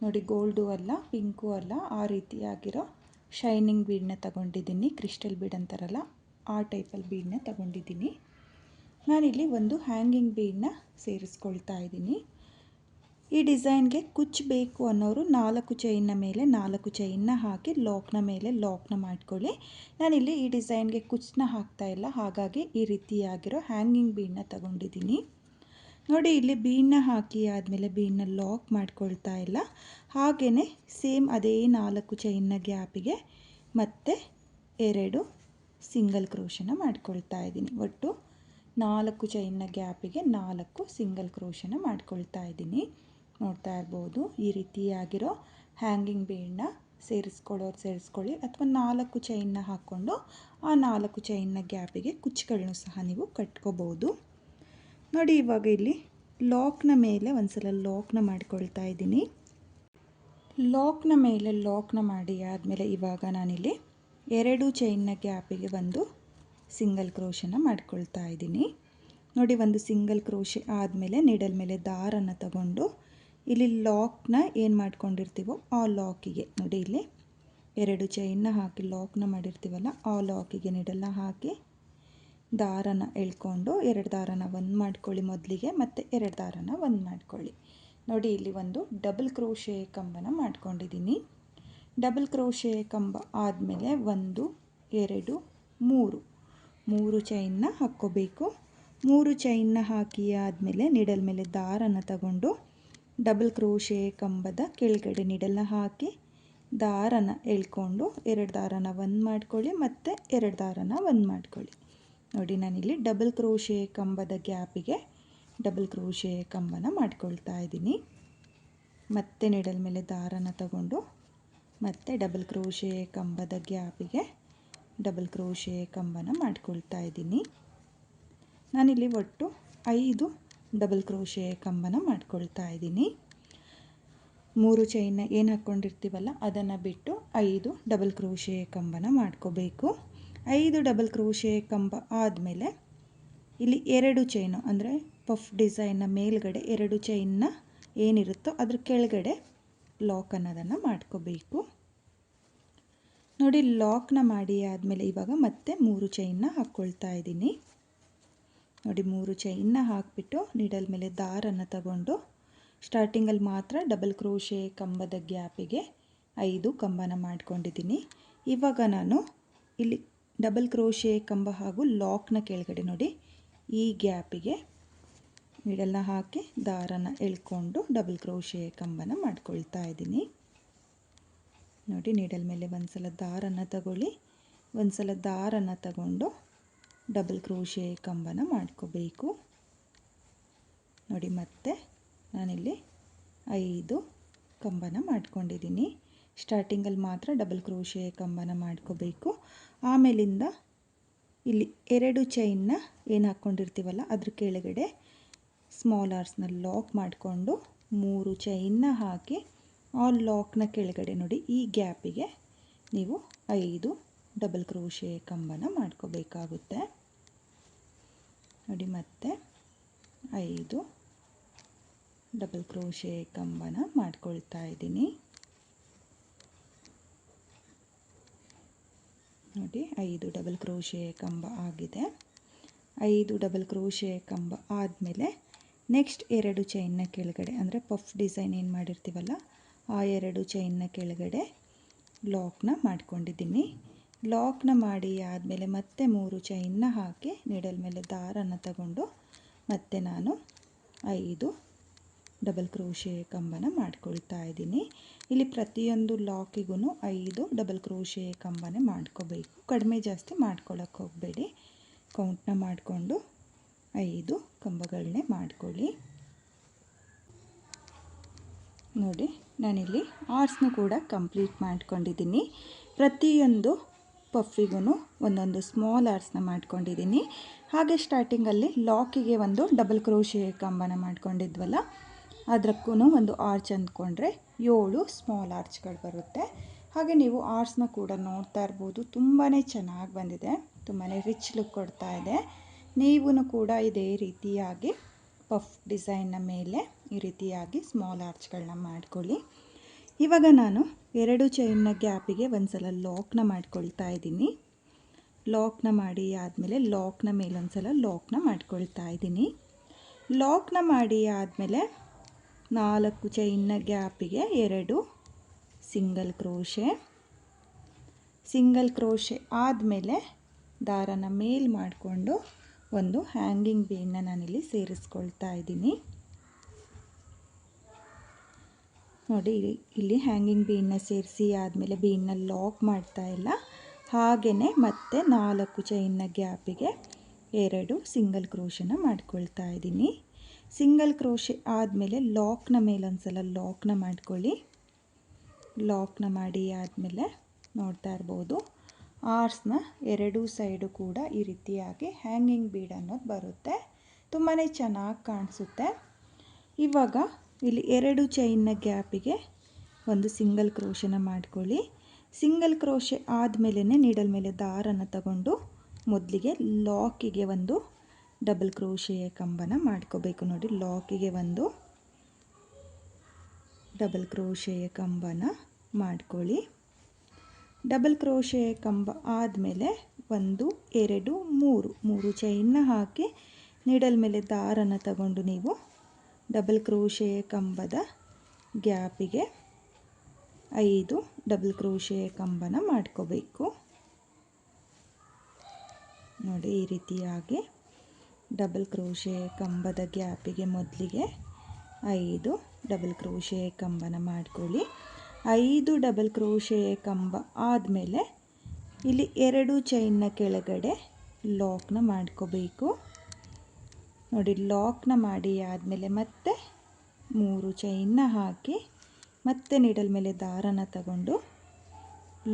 ನೋಡಿ ಗೋಲ್ಡು ಅಲ್ಲ, ಪಿಂಕು ಅಲ್ಲ, ಆ ರೀತಿಯಾಗಿರೋ ಶೈನಿಂಗ್ ಬೀಡನ್ನ ತಗೊಂಡಿದ್ದೀನಿ. ಕ್ರಿಸ್ಟಲ್ ಬೀಡ್ ಅಂತಾರಲ್ಲ ಆ ಟೈಪಲ್ಲಿ ಬೀಡನ್ನ ತಗೊಂಡಿದ್ದೀನಿ. ನಾನಿಲ್ಲಿ ಒಂದು ಹ್ಯಾಂಗಿಂಗ್ ಬೀಡನ್ನ ಸೇರಿಸ್ಕೊಳ್ತಾ ಇದ್ದೀನಿ. ಈ ಡಿಸೈನ್ಗೆ ಕುಚ್ಚು ಬೇಕು ಅನ್ನೋರು 4 ಚೈನ್ನ ಮೇಲೆ 4 ಚೈನ್ನ ಹಾಕಿ ಲಾಕ್ನ ಮೇಲೆ ಲಾಕ್ನ ಮಾಡ್ಕೊಳ್ಳಿ. ನಾನಿಲ್ಲಿ ಈ ಡಿಸೈನ್ಗೆ ಕುಚ್ಚನ್ನ ಹಾಕ್ತಾ ಇಲ್ಲ, ಹಾಗಾಗಿ ಈ ರೀತಿಯಾಗಿರೋ ಹ್ಯಾಂಗಿಂಗ್ ಬೀಡನ್ನ ತಗೊಂಡಿದ್ದೀನಿ. ನೋಡಿ ಇಲ್ಲಿ ಬೀಡನ್ನ ಹಾಕಿ ಆದಮೇಲೆ ಬೀಡನ್ನ ಲಾಕ್ ಮಾಡ್ಕೊಳ್ತಾ ಇಲ್ಲ, ಹಾಗೆಯೇ ಸೇಮ್ ಅದೇ 4 ಚೈನ್ನ ಗ್ಯಾಪಿಗೆ ಮತ್ತೆ 2 ಸಿಂಗಲ್ ಕ್ರೋಶನ ಮಾಡ್ಕೊಳ್ತಾ ಇದ್ದೀನಿ. ಒಟ್ಟು 4 ಚೈನ್ನ ಗ್ಯಾಪಿಗೆ 4 ಸಿಂಗಲ್ ಕ್ರೋಶನ ಮಾಡ್ಕೊಳ್ತಾ ಇದ್ದೀನಿ. ನೋಡ್ತಾ ಇರ್ಬೋದು, ಈ ರೀತಿಯಾಗಿರೋ ಹ್ಯಾಂಗಿಂಗ್ ಬೀಡನ್ನ ಸೇರಿಸ್ಕೊಳ್ಳೋರು ಸೇರಿಸ್ಕೊಳ್ಳಿ, ಅಥವಾ 4 ಚೈನ್ನ ಹಾಕ್ಕೊಂಡು ಆ 4 ಚೈನ್ನ ಗ್ಯಾಪಿಗೆ ಕುಚ್ಚುಗಳನ್ನು ಸಹ ನೀವು ಕಟ್ಕೋಬೋದು. ನೋಡಿ ಇವಾಗ ಇಲ್ಲಿ ಲಾಕ್ನ ಮೇಲೆ ಒಂದ್ಸಲ ಲಾಕ್ನ ಮಾಡ್ಕೊಳ್ತಾ ಇದ್ದೀನಿ. ಲಾಕ್ನ ಮೇಲೆ ಲಾಕ್ನ ಮಾಡಿ ಆದಮೇಲೆ ಇವಾಗ ನಾನಿಲ್ಲಿ 2 ಚೈನ್ನ ಗ್ಯಾಪಿಗೆ ಒಂದು ಸಿಂಗಲ್ ಕ್ರೋಶನ ಮಾಡ್ಕೊಳ್ತಾ ಇದ್ದೀನಿ. ನೋಡಿ ಒಂದು ಸಿಂಗಲ್ ಕ್ರೋಶೆ ಆದಮೇಲೆ ನೀಡಲ್ ಮೇಲೆ ದಾರನ ತಗೊಂಡು ಇಲ್ಲಿ ಲಾಕ್ನ ಏನು ಮಾಡ್ಕೊಂಡಿರ್ತೀವೋ ಆ ಲಾಕಿಗೆ ನೋಡಿ ಇಲ್ಲಿ 2 ಚೈನ್ನ ಹಾಕಿ ಲಾಕ್ನ ಮಾಡಿರ್ತೀವಲ್ಲ ಆ ಲಾಕಿಗೆ ನೀಡಲ್ನ ಹಾಕಿ ದಾರನ ಎಳ್ಕೊಂಡು 2 ದಾರನ ಒಂದು ಮಾಡ್ಕೊಳ್ಳಿ ಮೊದಲಿಗೆ, ಮತ್ತು 2 ದಾರನ ಒಂದು ಮಾಡ್ಕೊಳ್ಳಿ. ನೋಡಿ ಇಲ್ಲಿ ಒಂದು ಡಬಲ್ ಕ್ರೋಶೆ ಕಂಬನ ಮಾಡ್ಕೊಂಡಿದ್ದೀನಿ. ಡಬಲ್ ಕ್ರೋಶೆ ಕಂಬ ಆದಮೇಲೆ 1 2 3 ಚೈನ್ನ ಹಾಕ್ಕೋಬೇಕು. 3 ಚೈನ್ನ ಹಾಕಿ ಆದಮೇಲೆ ನೀಡಲ್ ಮೇಲೆ ದಾರನ ತಗೊಂಡು ಡಬಲ್ ಕ್ರೋಶೆ ಕಂಬದ ಕೆಳಗಡೆ ನೀಡಲ್ನ ಹಾಕಿ ದಾರನ ಎಳ್ಕೊಂಡು 2 ದಾರನ ಒಂದು ಮಾಡ್ಕೊಳ್ಳಿ, ಮತ್ತು 2 ದಾರನ ಒಂದು ಮಾಡ್ಕೊಳ್ಳಿ. ನೋಡಿ ನಾನಿಲ್ಲಿ ಡಬಲ್ ಕ್ರೋಶೆ ಕಂಬದ ಗ್ಯಾಪಿಗೆ ಡಬಲ್ ಕ್ರೋಶೆ ಕಂಬನ ಮಾಡ್ಕೊಳ್ತಾ ಇದ್ದೀನಿ. ಮತ್ತೆ ನೀಡಲ್ ಮೇಲೆ ದಾರನ ತಗೊಂಡು ಮತ್ತೆ ಡಬಲ್ ಕ್ರೋಶೆ ಕಂಬದ ಗ್ಯಾಪಿಗೆ ಡಬಲ್ ಕ್ರೋಶೆ ಕಂಬನ ಮಾಡ್ಕೊಳ್ತಾ ಇದ್ದೀನಿ. ನಾನಿಲ್ಲಿ ಒಟ್ಟು 5 ಡಬಲ್ ಕ್ರೋಶೆ ಕಂಬನ ಮಾಡ್ಕೊಳ್ತಾ ಇದ್ದೀನಿ. 3 ಚೈನ್ನ ಏನು ಹಾಕ್ಕೊಂಡಿರ್ತೀವಲ್ಲ ಅದನ್ನು ಬಿಟ್ಟು 5 ಡಬಲ್ ಕ್ರೋಶೆ ಕಂಬನ ಮಾಡ್ಕೋಬೇಕು. 5 ಡಬಲ್ ಕ್ರೋಶೆ ಕಂಬ ಆದಮೇಲೆ ಇಲ್ಲಿ 2 ಚೈನು ಅಂದರೆ ಪಫ್ ಡಿಸೈನ್ನ ಮೇಲ್ಗಡೆ 2 ಚೈನ್ನ ಏನಿರುತ್ತೋ ಅದ್ರ ಕೆಳಗಡೆ ಲಾಕ್ ಅನ್ನೋದನ್ನು ಮಾಡ್ಕೋಬೇಕು. ನೋಡಿ, ಲಾಕ್ನ ಮಾಡಿ ಆದಮೇಲೆ ಇವಾಗ ಮತ್ತೆ 3 ಚೈನ್ನ ಹಾಕ್ಕೊಳ್ತಾ ಇದ್ದೀನಿ. ನೋಡಿ, 3 ಚೈನ್ನ ಹಾಕಿಬಿಟ್ಟು ನೀಡಲ್ ಮೇಲೆ ದಾರನ್ನು ತಗೊಂಡು ಸ್ಟಾರ್ಟಿಂಗಲ್ಲಿ ಮಾತ್ರ ಡಬಲ್ ಕ್ರೋಶೆ ಕಂಬದ ಗ್ಯಾಪಿಗೆ 5 ಕಂಬನ ಮಾಡ್ಕೊಂಡಿದ್ದೀನಿ. ಇವಾಗ ನಾನು ಇಲ್ಲಿ ಡಬಲ್ ಕ್ರೋಶೆ ಕಂಬ ಹಾಗೂ ಲಾಕ್ನ ಕೆಳಗಡೆ ನೋಡಿ ಈ ಗ್ಯಾಪಿಗೆ ನೀಡಲ್ನ ಹಾಕಿ ದಾರನ ಎಳ್ಕೊಂಡು ಡಬಲ್ ಕ್ರೋಶೆ ಕಂಬನ ಮಾಡ್ಕೊಳ್ತಾ ಇದ್ದೀನಿ. ನೋಡಿ, ನೀಡಲ್ ಮೇಲೆ ಒಂದು ಸಲ ದಾರನ ತಗೊಳ್ಳಿ, ಒಂದು ಸಲ ದಾರನ ತಗೊಂಡು ಡಬಲ್ ಕ್ರೋಶೆ ಕಂಬನ ಮಾಡ್ಕೋಬೇಕು. ನೋಡಿ, ಮತ್ತೆ ನಾನಿಲ್ಲಿ 5 ಕಂಬನ ಮಾಡ್ಕೊಂಡಿದ್ದೀನಿ. ಸ್ಟಾರ್ಟಿಂಗಲ್ಲಿ ಮಾತ್ರ ಡಬಲ್ ಕ್ರೋಶೆ ಕಂಬನ ಮಾಡ್ಕೋಬೇಕು. ಆಮೇಲಿಂದ ಇಲ್ಲಿ 2 ಚೈನ್ನ ಏನು ಹಾಕ್ಕೊಂಡಿರ್ತೀವಲ್ಲ ಅದ್ರ ಕೆಳಗಡೆ ಸ್ಮಾಲ್ ಆರ್ಸ್ನ ಲಾಕ್ ಮಾಡಿಕೊಂಡು 3 ಚೈನ್ನ ಹಾಕಿ ಆ ಲಾಕ್ನ ಕೆಳಗಡೆ ನೋಡಿ ಈ ಗ್ಯಾಪಿಗೆ ನೀವು 5 ಡಬಲ್ ಕ್ರೋಶೆ ಕಂಬನ ಮಾಡ್ಕೋಬೇಕಾಗುತ್ತೆ. ನೋಡಿ, ಮತ್ತೆ 5 ಡಬಲ್ ಕ್ರೋಶೆ ಕಂಬನ ಮಾಡ್ಕೊಳ್ತಾ ಇದ್ದೀನಿ. ನೋಡಿ, 5 ಡಬಲ್ ಕ್ರೋಶೆ ಕಂಬ ಆಗಿದೆ. 5 ಡಬಲ್ ಕ್ರೋಶೆ ಕಂಬ ಆದಮೇಲೆ ನೆಕ್ಸ್ಟ್ 2 ಚೈನ್ನ ಕೆಳಗಡೆ ಅಂದರೆ ಪಫ್ ಡಿಸೈನ್ ಏನು ಮಾಡಿರ್ತೀವಲ್ಲ ಆ 2 ಚೈನ್ನ ಕೆಳಗಡೆ ಲಾಕ್ನ ಮಾಡ್ಕೊಂಡಿದ್ದೀನಿ. ಲಾಕ್ನ ಮಾಡಿ ಆದಮೇಲೆ ಮತ್ತೆ 3 ಚೈನ್ನ ಹಾಕಿ ನೀಡಲ್ ಮೇಲೆ ದಾರನ ತಗೊಂಡು ಮತ್ತೆ ನಾನು 5 ಡಬಲ್ ಕ್ರೋಶೆ ಕಂಬನ ಮಾಡ್ಕೊಳ್ತಾ ಇದ್ದೀನಿ. ಇಲ್ಲಿ ಪ್ರತಿಯೊಂದು ಲಾಕಿಗೂ 5 ಡಬಲ್ ಕ್ರೋಶೆ ಕಂಬನೇ ಮಾಡ್ಕೋಬೇಕು. ಕಡಿಮೆ ಜಾಸ್ತಿ ಮಾಡ್ಕೊಳ್ಳೋಕೆ ಹೋಗಬೇಡಿ. ಕೌಂಟ್ನ ಮಾಡಿಕೊಂಡು 5 ಕಂಬಗಳನ್ನೇ ಮಾಡ್ಕೊಳ್ಳಿ. ನೋಡಿ, ನಾನಿಲ್ಲಿ ಆರ್ಸ್ನ ಕೂಡ ಕಂಪ್ಲೀಟ್ ಮಾಡ್ಕೊಂಡಿದ್ದೀನಿ. ಪ್ರತಿಯೊಂದು ಪಫಿಗೂ ಒಂದೊಂದು ಸ್ಮಾಲ್ ಆರ್ಸ್ನ ಮಾಡ್ಕೊಂಡಿದ್ದೀನಿ. ಹಾಗೆ ಸ್ಟಾರ್ಟಿಂಗಲ್ಲಿ ಲಾಕಿಗೆ ಒಂದು ಡಬಲ್ ಕ್ರೋಶೆ ಕಂಬನ ಮಾಡ್ಕೊಂಡಿದ್ವಲ್ಲ ಅದಕ್ಕೂ ಒಂದು ಆರ್ಚ್ ಅಂದ್ಕೊಂಡ್ರೆ 7 ಸ್ಮಾಲ್ ಆರ್ಚ್ಗಳು ಬರುತ್ತೆ. ಹಾಗೆ ನೀವು ಆರ್ಟ್ಸ್ನ ಕೂಡ ನೋಡ್ತಾ ಇರ್ಬೋದು, ತುಂಬಾ ಚೆನ್ನಾಗಿ ಬಂದಿದೆ, ತುಂಬಾ ರಿಚ್ ಲುಕ್ ಕೊಡ್ತಾ ಇದೆ. ನೀವು ಕೂಡ ಇದೇ ರೀತಿಯಾಗಿ ಪಫ್ ಡಿಸೈನ್ನ ಮೇಲೆ ಈ ರೀತಿಯಾಗಿ ಸ್ಮಾಲ್ ಆರ್ಚ್ಗಳನ್ನ ಮಾಡ್ಕೊಳ್ಳಿ. ಇವಾಗ ನಾನು 2 ಚೈನ್ನ ಗ್ಯಾಪಿಗೆ ಒಂದು ಸಲ ಲಾಕ್ನ ಮಾಡ್ಕೊಳ್ತಾ ಇದ್ದೀನಿ. ಲಾಕ್ನ ಮಾಡಿ ಆದಮೇಲೆ ಲಾಕ್ನ ಮೇಲೊಂದು ಸಲ ಲಾಕ್ನ ಮಾಡ್ಕೊಳ್ತಾ ಇದ್ದೀನಿ. ಲಾಕ್ನ ಮಾಡಿ ಆದಮೇಲೆ 4 ಚೈನ್ನ ಗ್ಯಾಪಿಗೆ 2 ಸಿಂಗಲ್ ಕ್ರೋಶೆ ಆದಮೇಲೆ ದಾರನ ಮೇಲ್ ಮಾಡಿಕೊಂಡು ಒಂದು ಹ್ಯಾಂಗಿಂಗ್ ಬೀಡನ್ನ ನಾನಿಲ್ಲಿ ಸೇರಿಸ್ಕೊಳ್ತಾ ಇದ್ದೀನಿ. ನೋಡಿ, ಇಲ್ಲಿ ಹ್ಯಾಂಗಿಂಗ್ ಬೀಡನ್ನ ಸೇರಿಸಿ ಆದಮೇಲೆ ಬೀಡನ್ನ ಲಾಕ್ ಮಾಡ್ತಾ ಇಲ್ಲ, ಹಾಗೆಯೇ ಮತ್ತೆ 4 ಚೈನ್ನ ಗ್ಯಾಪಿಗೆ 2 ಸಿಂಗಲ್ ಕ್ರೋಶನ ಮಾಡ್ಕೊಳ್ತಾ ಇದ್ದೀನಿ. ಸಿಂಗಲ್ ಕ್ರೋಶೆ ಆದಮೇಲೆ ಲಾಕ್ನ ಮೇಲೊಂದು ಸಲ ಲಾಕ್ನ ಮಾಡ್ಕೊಳ್ಳಿ. ಲಾಕ್ನ ಮಾಡಿ ಆದಮೇಲೆ ನೋಡ್ತಾ ಇರ್ಬೋದು, ಆರ್ಸ್ನ 2 ಸೈಡು ಕೂಡ ಈ ರೀತಿಯಾಗಿ ಹ್ಯಾಂಗಿಂಗ್ ಬೀಡ್ ಅನ್ನೋದು ಬರುತ್ತೆ. ತುಂಬಾ ಚೆನ್ನಾಗಿ ಕಾಣಿಸುತ್ತೆ. ಇವಾಗ ಇಲ್ಲಿ 2 ಚೈನ್ನ ಗ್ಯಾಪಿಗೆ ಒಂದು ಸಿಂಗಲ್ ಕ್ರೋಶನ ಮಾಡ್ಕೊಳ್ಳಿ. ಸಿಂಗಲ್ ಕ್ರೋಶೆ ಆದಮೇಲೆ ನೀಡಲ್ ಮೇಲೆ ದಾರನ ತಗೊಂಡು ಮೊದಲಿಗೆ ಲಾಕಿಗೆ ಒಂದು ಡಬಲ್ ಕ್ರೋಶೆಯ ಕಂಬನ ಮಾಡ್ಕೋಬೇಕು. ನೋಡಿ, ಲಾಕಿಗೆ ಒಂದು ಡಬಲ್ ಕ್ರೋಶೆಯ ಕಂಬನ ಮಾಡ್ಕೊಳ್ಳಿ. ಡಬಲ್ ಕ್ರೋಶೆಯ ಕಂಬ ಆದಮೇಲೆ 1 2 3 ಚೈನ್ನ ಹಾಕಿ ನೀಡಲ್ ಮೇಲೆ ದಾರನ ತಗೊಂಡು ನೀವು ಡಬಲ್ ಕ್ರೋಶೆಯ ಕಂಬದ ಗ್ಯಾಪಿಗೆ 5 ಡಬಲ್ ಕ್ರೋಶೆಯ ಕಂಬನ ಮಾಡ್ಕೋಬೇಕು. ನೋಡಿ, ಈ ರೀತಿಯಾಗಿ ಡಬಲ್ ಕ್ರೋಶೆಯ ಕಂಬದ ಗ್ಯಾಪಿಗೆ ಮೊದಲಿಗೆ 5 ಡಬಲ್ ಕ್ರೋಶೆಯ ಕಂಬನ ಮಾಡ್ಕೊಳ್ಳಿ. 5 ಡಬಲ್ ಕ್ರೋಶೆಯ ಕಂಬ ಆದಮೇಲೆ ಇಲ್ಲಿ 2 ಚೈನ್ನ ಕೆಳಗಡೆ ಲಾಕ್ನ ಮಾಡ್ಕೋಬೇಕು. ನೋಡಿ, ಲಾಕ್ನ ಮಾಡಿ ಆದಮೇಲೆ ಮತ್ತೆ 3 ಚೈನ್ನ ಹಾಕಿ ಮತ್ತೆ ನೀಡಲ್ ಮೇಲೆ ದಾರನ ತಗೊಂಡು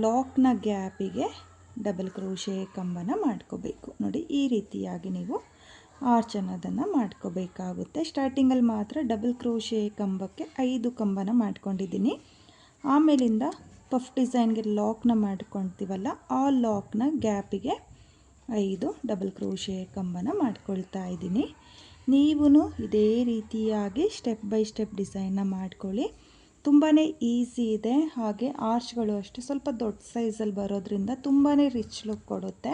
ಲಾಕ್ನ ಗ್ಯಾಪಿಗೆ ಡಬಲ್ ಕ್ರೋಶೆ ಕಂಬನ ಮಾಡ್ಕೋಬೇಕು. ನೋಡಿ ಈ ರೀತಿಯಾಗಿ ನೀವು ಆರ್ಚ್ ಅನ್ನೋದನ್ನು ಮಾಡ್ಕೋಬೇಕಾಗುತ್ತೆ. ಸ್ಟಾರ್ಟಿಂಗಲ್ಲಿ ಮಾತ್ರ ಡಬಲ್ ಕ್ರೋಶೆ ಕಂಬಕ್ಕೆ 5 ಕಂಬನ ಮಾಡ್ಕೊಂಡಿದ್ದೀನಿ. ಆಮೇಲಿಂದ ಪಫ್ ಡಿಸೈನ್ಗೆ ಲಾಕ್ನ ಮಾಡ್ಕೊಳ್ತೀವಲ್ಲ, ಆ ಲಾಕ್ನ ಗ್ಯಾಪಿಗೆ 5 ಡಬಲ್ ಕ್ರೋಶೆ ಕಂಬನ ಮಾಡ್ಕೊಳ್ತಾ ಇದ್ದೀನಿ. ನೀವು ಇದೇ ರೀತಿಯಾಗಿ ಸ್ಟೆಪ್ ಬೈ ಸ್ಟೆಪ್ ಡಿಸೈನ್ನ ಮಾಡ್ಕೊಳ್ಳಿ. ತುಂಬಾ ಈಸಿ ಇದೆ. ಹಾಗೆ ಆರ್ಚ್ಗಳು ಅಷ್ಟೇ ಸ್ವಲ್ಪ ದೊಡ್ಡ ಸೈಜಲ್ಲಿ ಬರೋದ್ರಿಂದ ತುಂಬಾ ರಿಚ್ ಲುಕ್ ಕೊಡುತ್ತೆ.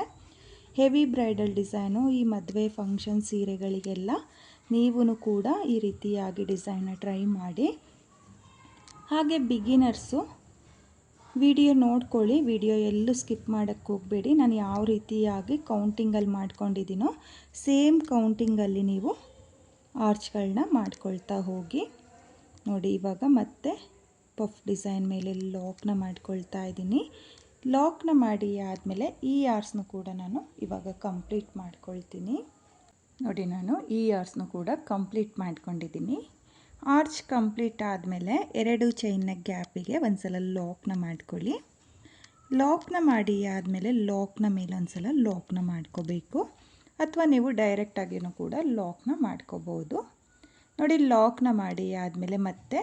ಹೆವಿ ಬ್ರೈಡಲ್ ಡಿಸೈನು ಈ ಮದುವೆ ಫಂಕ್ಷನ್ ಸೀರೆಗಳಿಗೆಲ್ಲ ನೀವು ಕೂಡ ಈ ರೀತಿಯಾಗಿ ಡಿಸೈನ್ನ ಟ್ರೈ ಮಾಡಿ. ಹಾಗೆ ಬಿಗಿನರ್ಸು ವಿಡಿಯೋ ನೋಡ್ಕೊಳ್ಳಿ, ವಿಡಿಯೋ ಎಲ್ಲೂ ಸ್ಕಿಪ್ ಮಾಡೋಕ್ಕೆ ಹೋಗಬೇಡಿ. ನಾನು ಯಾವ ರೀತಿಯಾಗಿ ಕೌಂಟಿಂಗಲ್ಲಿ ಮಾಡ್ಕೊಂಡಿದ್ದೀನೋ ಸೇಮ್ ಕೌಂಟಿಂಗಲ್ಲಿ ನೀವು ಆರ್ಚ್ಗಳನ್ನ ಮಾಡ್ಕೊಳ್ತಾ ಹೋಗಿ. ನೋಡಿ ಇವಾಗ ಮತ್ತೆ ಪಫ್ ಡಿಸೈನ್ ಮೇಲೆ ಲಾಕ್ನ ಮಾಡ್ಕೊಳ್ತಾ ಇದ್ದೀನಿ. ಲಾಕ್ನ ಮಾಡಿ ಆದಮೇಲೆ ಈ ಆರ್ಚ್ನು ಕೂಡ ನಾನು ಇವಾಗ ಕಂಪ್ಲೀಟ್ ಮಾಡ್ಕೊಳ್ತೀನಿ. ನೋಡಿ ನಾನು ಈ ಆರ್ಚ್ನು ಕೂಡ ಕಂಪ್ಲೀಟ್ ಮಾಡ್ಕೊಂಡಿದ್ದೀನಿ. ಆರ್ಚ್ ಕಂಪ್ಲೀಟ್ ಆದಮೇಲೆ 2 ಚೈನ್ನ ಗ್ಯಾಪಿಗೆ ಒಂದ್ಸಲ ಲಾಕ್ನ ಮಾಡ್ಕೊಳ್ಳಿ. ಲಾಕ್ನ ಮಾಡಿ ಆದಮೇಲೆ ಲಾಕ್ನ ಮೇಲೆ ಒಂದ್ಸಲ ಲಾಕ್ನ ಮಾಡ್ಕೋಬೇಕು, ಅಥವಾ ನೀವು ಡೈರೆಕ್ಟಾಗಿಯೂ ಕೂಡ ಲಾಕ್ನ ಮಾಡ್ಕೋಬೋದು. ನೋಡಿ ಲಾಕ್ನ ಮಾಡಿ ಆದಮೇಲೆ ಮತ್ತೆ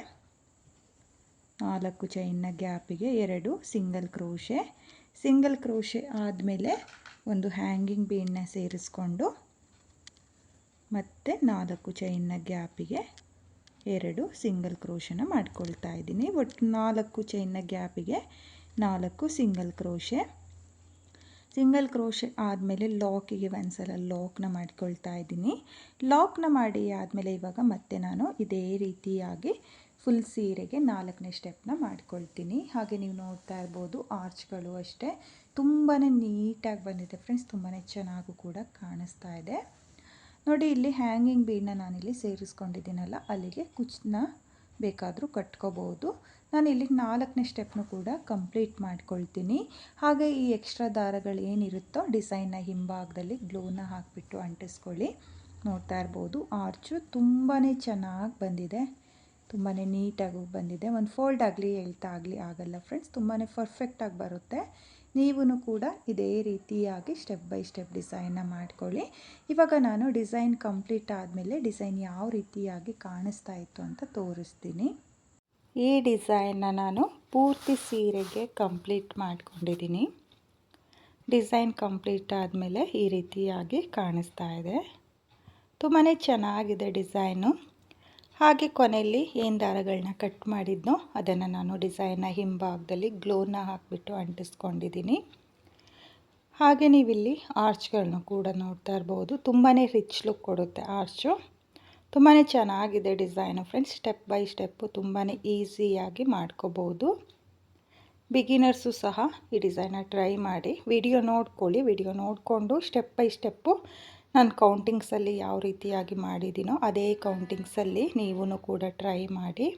4 ಚೈನ್ನ ಗ್ಯಾಪಿಗೆ 2 ಸಿಂಗಲ್ ಕ್ರೋಶೆ ಆದಮೇಲೆ ಒಂದು ಹ್ಯಾಂಗಿಂಗ್ ಬೀಡನ್ನ ಸೇರಿಸ್ಕೊಂಡು ಮತ್ತೆ 4 ಚೈನ್ನ ಗ್ಯಾಪಿಗೆ 2 ಸಿಂಗಲ್ ಕ್ರೋಶನ ಮಾಡ್ಕೊಳ್ತಾ ಇದ್ದೀನಿ. ಒಟ್ಟು 4 ಚೈನ್ನ ಗ್ಯಾಪಿಗೆ 4 ಸಿಂಗಲ್ ಕ್ರೋಶೆ ಆದಮೇಲೆ ಲಾಕಿಗೆ ಒಂದ್ಸಲ ಲಾಕ್ನ ಮಾಡ್ಕೊಳ್ತಾ ಇದ್ದೀನಿ. ಲಾಕ್ನ ಮಾಡಿ ಆದಮೇಲೆ ಇವಾಗ ಮತ್ತೆ ನಾನು ಇದೇ ರೀತಿಯಾಗಿ ಫುಲ್ ಸೀರೆಗೆ 4ನೇ ಸ್ಟೆಪ್ನ ಮಾಡ್ಕೊಳ್ತೀನಿ. ಹಾಗೆ ನೀವು ನೋಡ್ತಾ ಇರ್ಬೋದು ಆರ್ಚ್ಗಳು ಅಷ್ಟೇ ತುಂಬಾ ನೀಟಾಗಿ ಬಂದಿದೆ ಫ್ರೆಂಡ್ಸ್, ತುಂಬಾ ಚೆನ್ನಾಗೂ ಕೂಡ ಕಾಣಿಸ್ತಾ ಇದೆ. ನೋಡಿ ಇಲ್ಲಿ ಹ್ಯಾಂಗಿಂಗ್ ಬೀಡನ್ನ ನಾನಿಲ್ಲಿ ಸೇರಿಸ್ಕೊಂಡಿದ್ದೀನಲ್ಲ, ಅಲ್ಲಿಗೆ ಕುಚ್ಚನ್ನ ಬೇಕಾದರೂ ಕಟ್ಕೋಬೋದು. ನಾನಿಲ್ಲಿ 4ನೇ ಸ್ಟೆಪ್ನು ಕೂಡ ಕಂಪ್ಲೀಟ್ ಮಾಡ್ಕೊಳ್ತೀನಿ. ಹಾಗೆ ಈ ಎಕ್ಸ್ಟ್ರಾ ದಾರಗಳು ಏನಿರುತ್ತೋ ಡಿಸೈನ್ನ ಹಿಂಭಾಗದಲ್ಲಿ ಗ್ಲೂನ ಹಾಕಿಬಿಟ್ಟು ಅಂಟಿಸ್ಕೊಳ್ಳಿ. ನೋಡ್ತಾ ಇರ್ಬೋದು ಆರ್ಚು ತುಂಬಾ ಚೆನ್ನಾಗಿ ಬಂದಿದೆ, ತುಂಬಾ ನೀಟಾಗಿ ಬಂದಿದೆ. ಒಂದು ಫೋಲ್ಡ್ ಆಗಲಿ ಎಳ್ತಾ ಆಗಲಿ ಆಗಲ್ಲ ಫ್ರೆಂಡ್ಸ್, ತುಂಬಾ ಪರ್ಫೆಕ್ಟಾಗಿ ಬರುತ್ತೆ. ನೀವು ಕೂಡ ಇದೇ ರೀತಿಯಾಗಿ ಸ್ಟೆಪ್ ಬೈ ಸ್ಟೆಪ್ ಡಿಸೈನ್ನ ಮಾಡ್ಕೊಳ್ಳಿ. ಇವಾಗ ನಾನು ಡಿಸೈನ್ ಕಂಪ್ಲೀಟ್ ಆದಮೇಲೆ ಡಿಸೈನ್ ಯಾವ ರೀತಿಯಾಗಿ ಕಾಣಿಸ್ತಾ ಇತ್ತು ಅಂತ ತೋರಿಸ್ತೀನಿ. ಈ ಡಿಸೈನ್ನ ನಾನು ಪೂರ್ತಿ ಸೀರೆಗೆ ಕಂಪ್ಲೀಟ್ ಮಾಡ್ಕೊಂಡಿದ್ದೀನಿ. ಡಿಸೈನ್ ಕಂಪ್ಲೀಟ್ ಆದಮೇಲೆ ಈ ರೀತಿಯಾಗಿ ಕಾಣಿಸ್ತಾ ಇದೆ, ತುಂಬಾ ಚೆನ್ನಾಗಿದೆ ಡಿಸೈನು. ಹಾಗೆ ಕೊನೆಯಲ್ಲಿ ಏನು ದಾರಗಳನ್ನ ಕಟ್ ಮಾಡಿದ್ನೋ ಅದನ್ನು ನಾನು ಡಿಸೈನ್ನ ಹಿಂಭಾಗದಲ್ಲಿ ಗ್ಲೋನ ಹಾಕಿಬಿಟ್ಟು ಅಂಟಿಸ್ಕೊಂಡಿದ್ದೀನಿ. ಹಾಗೆ ನೀವಿಲ್ಲಿ ಆರ್ಚ್ಗಳನ್ನ ಕೂಡ ನೋಡ್ತಾ ಇರ್ಬೋದು, ತುಂಬಾ ರಿಚ್ ಲುಕ್ ಕೊಡುತ್ತೆ ಆರ್ಚು. ತುಂಬಾ ಚೆನ್ನಾಗಿದೆ design friends. Step by step ತುಂಬಾ ಈಸಿಯಾಗಿ ಮಾಡ್ಕೋಬೋದು. ಬಿಗಿನರ್ಸು ಸಹ ಈ ಡಿಸೈನ ಟ್ರೈ ಮಾಡಿ. ವಿಡಿಯೋ ನೋಡ್ಕೊಳ್ಳಿ, ವಿಡಿಯೋ ನೋಡಿಕೊಂಡು ಸ್ಟೆಪ್ ಬೈ ಸ್ಟೆಪ್ಪು ನಾನು ಕೌಂಟಿಂಗ್ಸಲ್ಲಿ ಯಾವ ರೀತಿಯಾಗಿ ಮಾಡಿದ್ದೀನೋ ಅದೇ ಕೌಂಟಿಂಗ್ಸಲ್ಲಿ ನೀವು ಕೂಡ ಟ್ರೈ ಮಾಡಿ.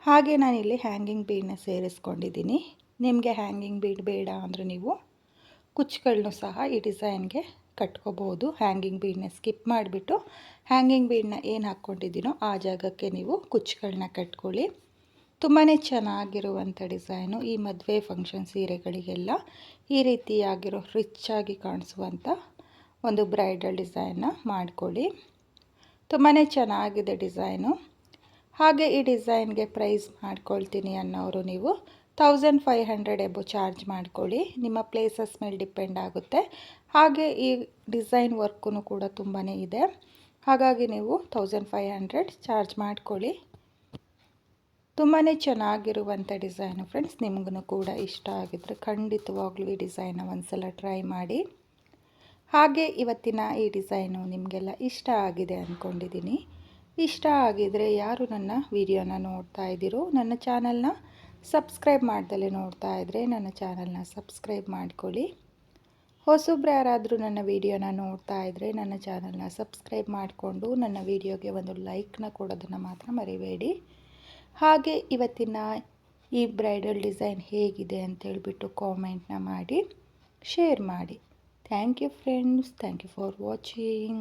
ಹಾಗೆ ನಾನಿಲ್ಲಿ ಹ್ಯಾಂಗಿಂಗ್ ಬೀಡನ್ನ ಸೇರಿಸ್ಕೊಂಡಿದ್ದೀನಿ. ನಿಮಗೆ ಹ್ಯಾಂಗಿಂಗ್ ಬೀಡ್ ಬೇಡ ಅಂದರೆ ನೀವು ಕುಚ್ಚುಗಳನ್ನೂ ಸಹ ಈ ಡಿಸೈನ್ಗೆ ಕಟ್ಕೋಬೋದು. ಹ್ಯಾಂಗಿಂಗ್ ಬೀಡನ್ನ ಸ್ಕಿಪ್ ಮಾಡಿಬಿಟ್ಟು ಹ್ಯಾಂಗಿಂಗ್ ಬೀಡನ್ನ ಏನು ಹಾಕ್ಕೊಂಡಿದ್ದೀನೋ ಆ ಜಾಗಕ್ಕೆ ನೀವು ಕುಚ್ಚುಗಳನ್ನ ಕಟ್ಕೊಳ್ಳಿ. ತುಂಬಾ ಚೆನ್ನಾಗಿರುವಂಥ ಡಿಸೈನು. ಈ ಮದುವೆ ಫಂಕ್ಷನ್ ಸೀರೆಗಳಿಗೆಲ್ಲ ಈ ರೀತಿಯಾಗಿರೋ ರಿಚ್ಚಾಗಿ ಕಾಣಿಸುವಂಥ ಒಂದು ಬ್ರೈಡಲ್ ಡಿಸೈನ್ನ ಮಾಡ್ಕೊಳ್ಳಿ. ತುಂಬಾ ಚೆನ್ನಾಗಿದೆ ಡಿಸೈನು. ಹಾಗೆ ಈ ಡಿಸೈನ್ಗೆ ಪ್ರೈಸ್ ಮಾಡ್ಕೊಳ್ತೀನಿ ಅನ್ನೋರು ನೀವು 1500 ಎಬೋ ಚಾರ್ಜ್ ಮಾಡ್ಕೊಳ್ಳಿ. ನಿಮ್ಮ ಪ್ಲೇಸಸ್ ಮೇಲೆ ಡಿಪೆಂಡ್ ಆಗುತ್ತೆ. ಹಾಗೆ ಈ ಡಿಸೈನ್ ವರ್ಕು ಕೂಡ ತುಂಬಾ ಇದೆ, ಹಾಗಾಗಿ ನೀವು 1500 ಚಾರ್ಜ್ ಮಾಡ್ಕೊಳ್ಳಿ. ತುಂಬಾ ಚೆನ್ನಾಗಿರುವಂಥ ಡಿಸೈನು ಫ್ರೆಂಡ್ಸ್. ನಿಮಗೂ ಕೂಡ ಇಷ್ಟ ಆಗಿದ್ರೆ ಖಂಡಿತವಾಗ್ಲೂ ಈ ಡಿಸೈನ್ನ ಒಂದ್ಸಲ ಟ್ರೈ ಮಾಡಿ. ಹಾಗೆ ಇವತ್ತಿನ ಈ ಡಿಸೈನು ನಿಮಗೆಲ್ಲ ಇಷ್ಟ ಆಗಿದೆ ಅಂದ್ಕೊಂಡಿದ್ದೀನಿ. ಇಷ್ಟ ಆಗಿದರೆ ಯಾರು ನನ್ನ ವಿಡಿಯೋನ ನೋಡ್ತಾ ಇದ್ದೀರೋ ನನ್ನ ಚಾನಲ್ನ ಸಬ್ಸ್ಕ್ರೈಬ್ ಮಾಡ್ದಲೇ ನೋಡ್ತಾ ಇದ್ದರೆ ನನ್ನ ಚಾನಲ್ನ ಸಬ್ಸ್ಕ್ರೈಬ್ ಮಾಡ್ಕೊಳ್ಳಿ. ಹೊಸಬ್ರು ಯಾರಾದರೂ ನನ್ನ ವಿಡಿಯೋನ ನೋಡ್ತಾ ಇದ್ದರೆ ನನ್ನ ಚಾನಲ್ನ ಸಬ್ಸ್ಕ್ರೈಬ್ ಮಾಡಿಕೊಂಡು ನನ್ನ ವಿಡಿಯೋಗೆ ಒಂದು ಲೈಕ್ನ ಕೊಡೋದನ್ನು ಮಾತ್ರ ಮರಿಬೇಡಿ. ಹಾಗೆ ಇವತ್ತಿನ ಈ ಬ್ರೈಡಲ್ ಡಿಸೈನ್ ಹೇಗಿದೆ ಅಂತೇಳ್ಬಿಟ್ಟು ಕಾಮೆಂಟ್ನ ಮಾಡಿ ಶೇರ್ ಮಾಡಿ. Thank you friends, thank you for watching.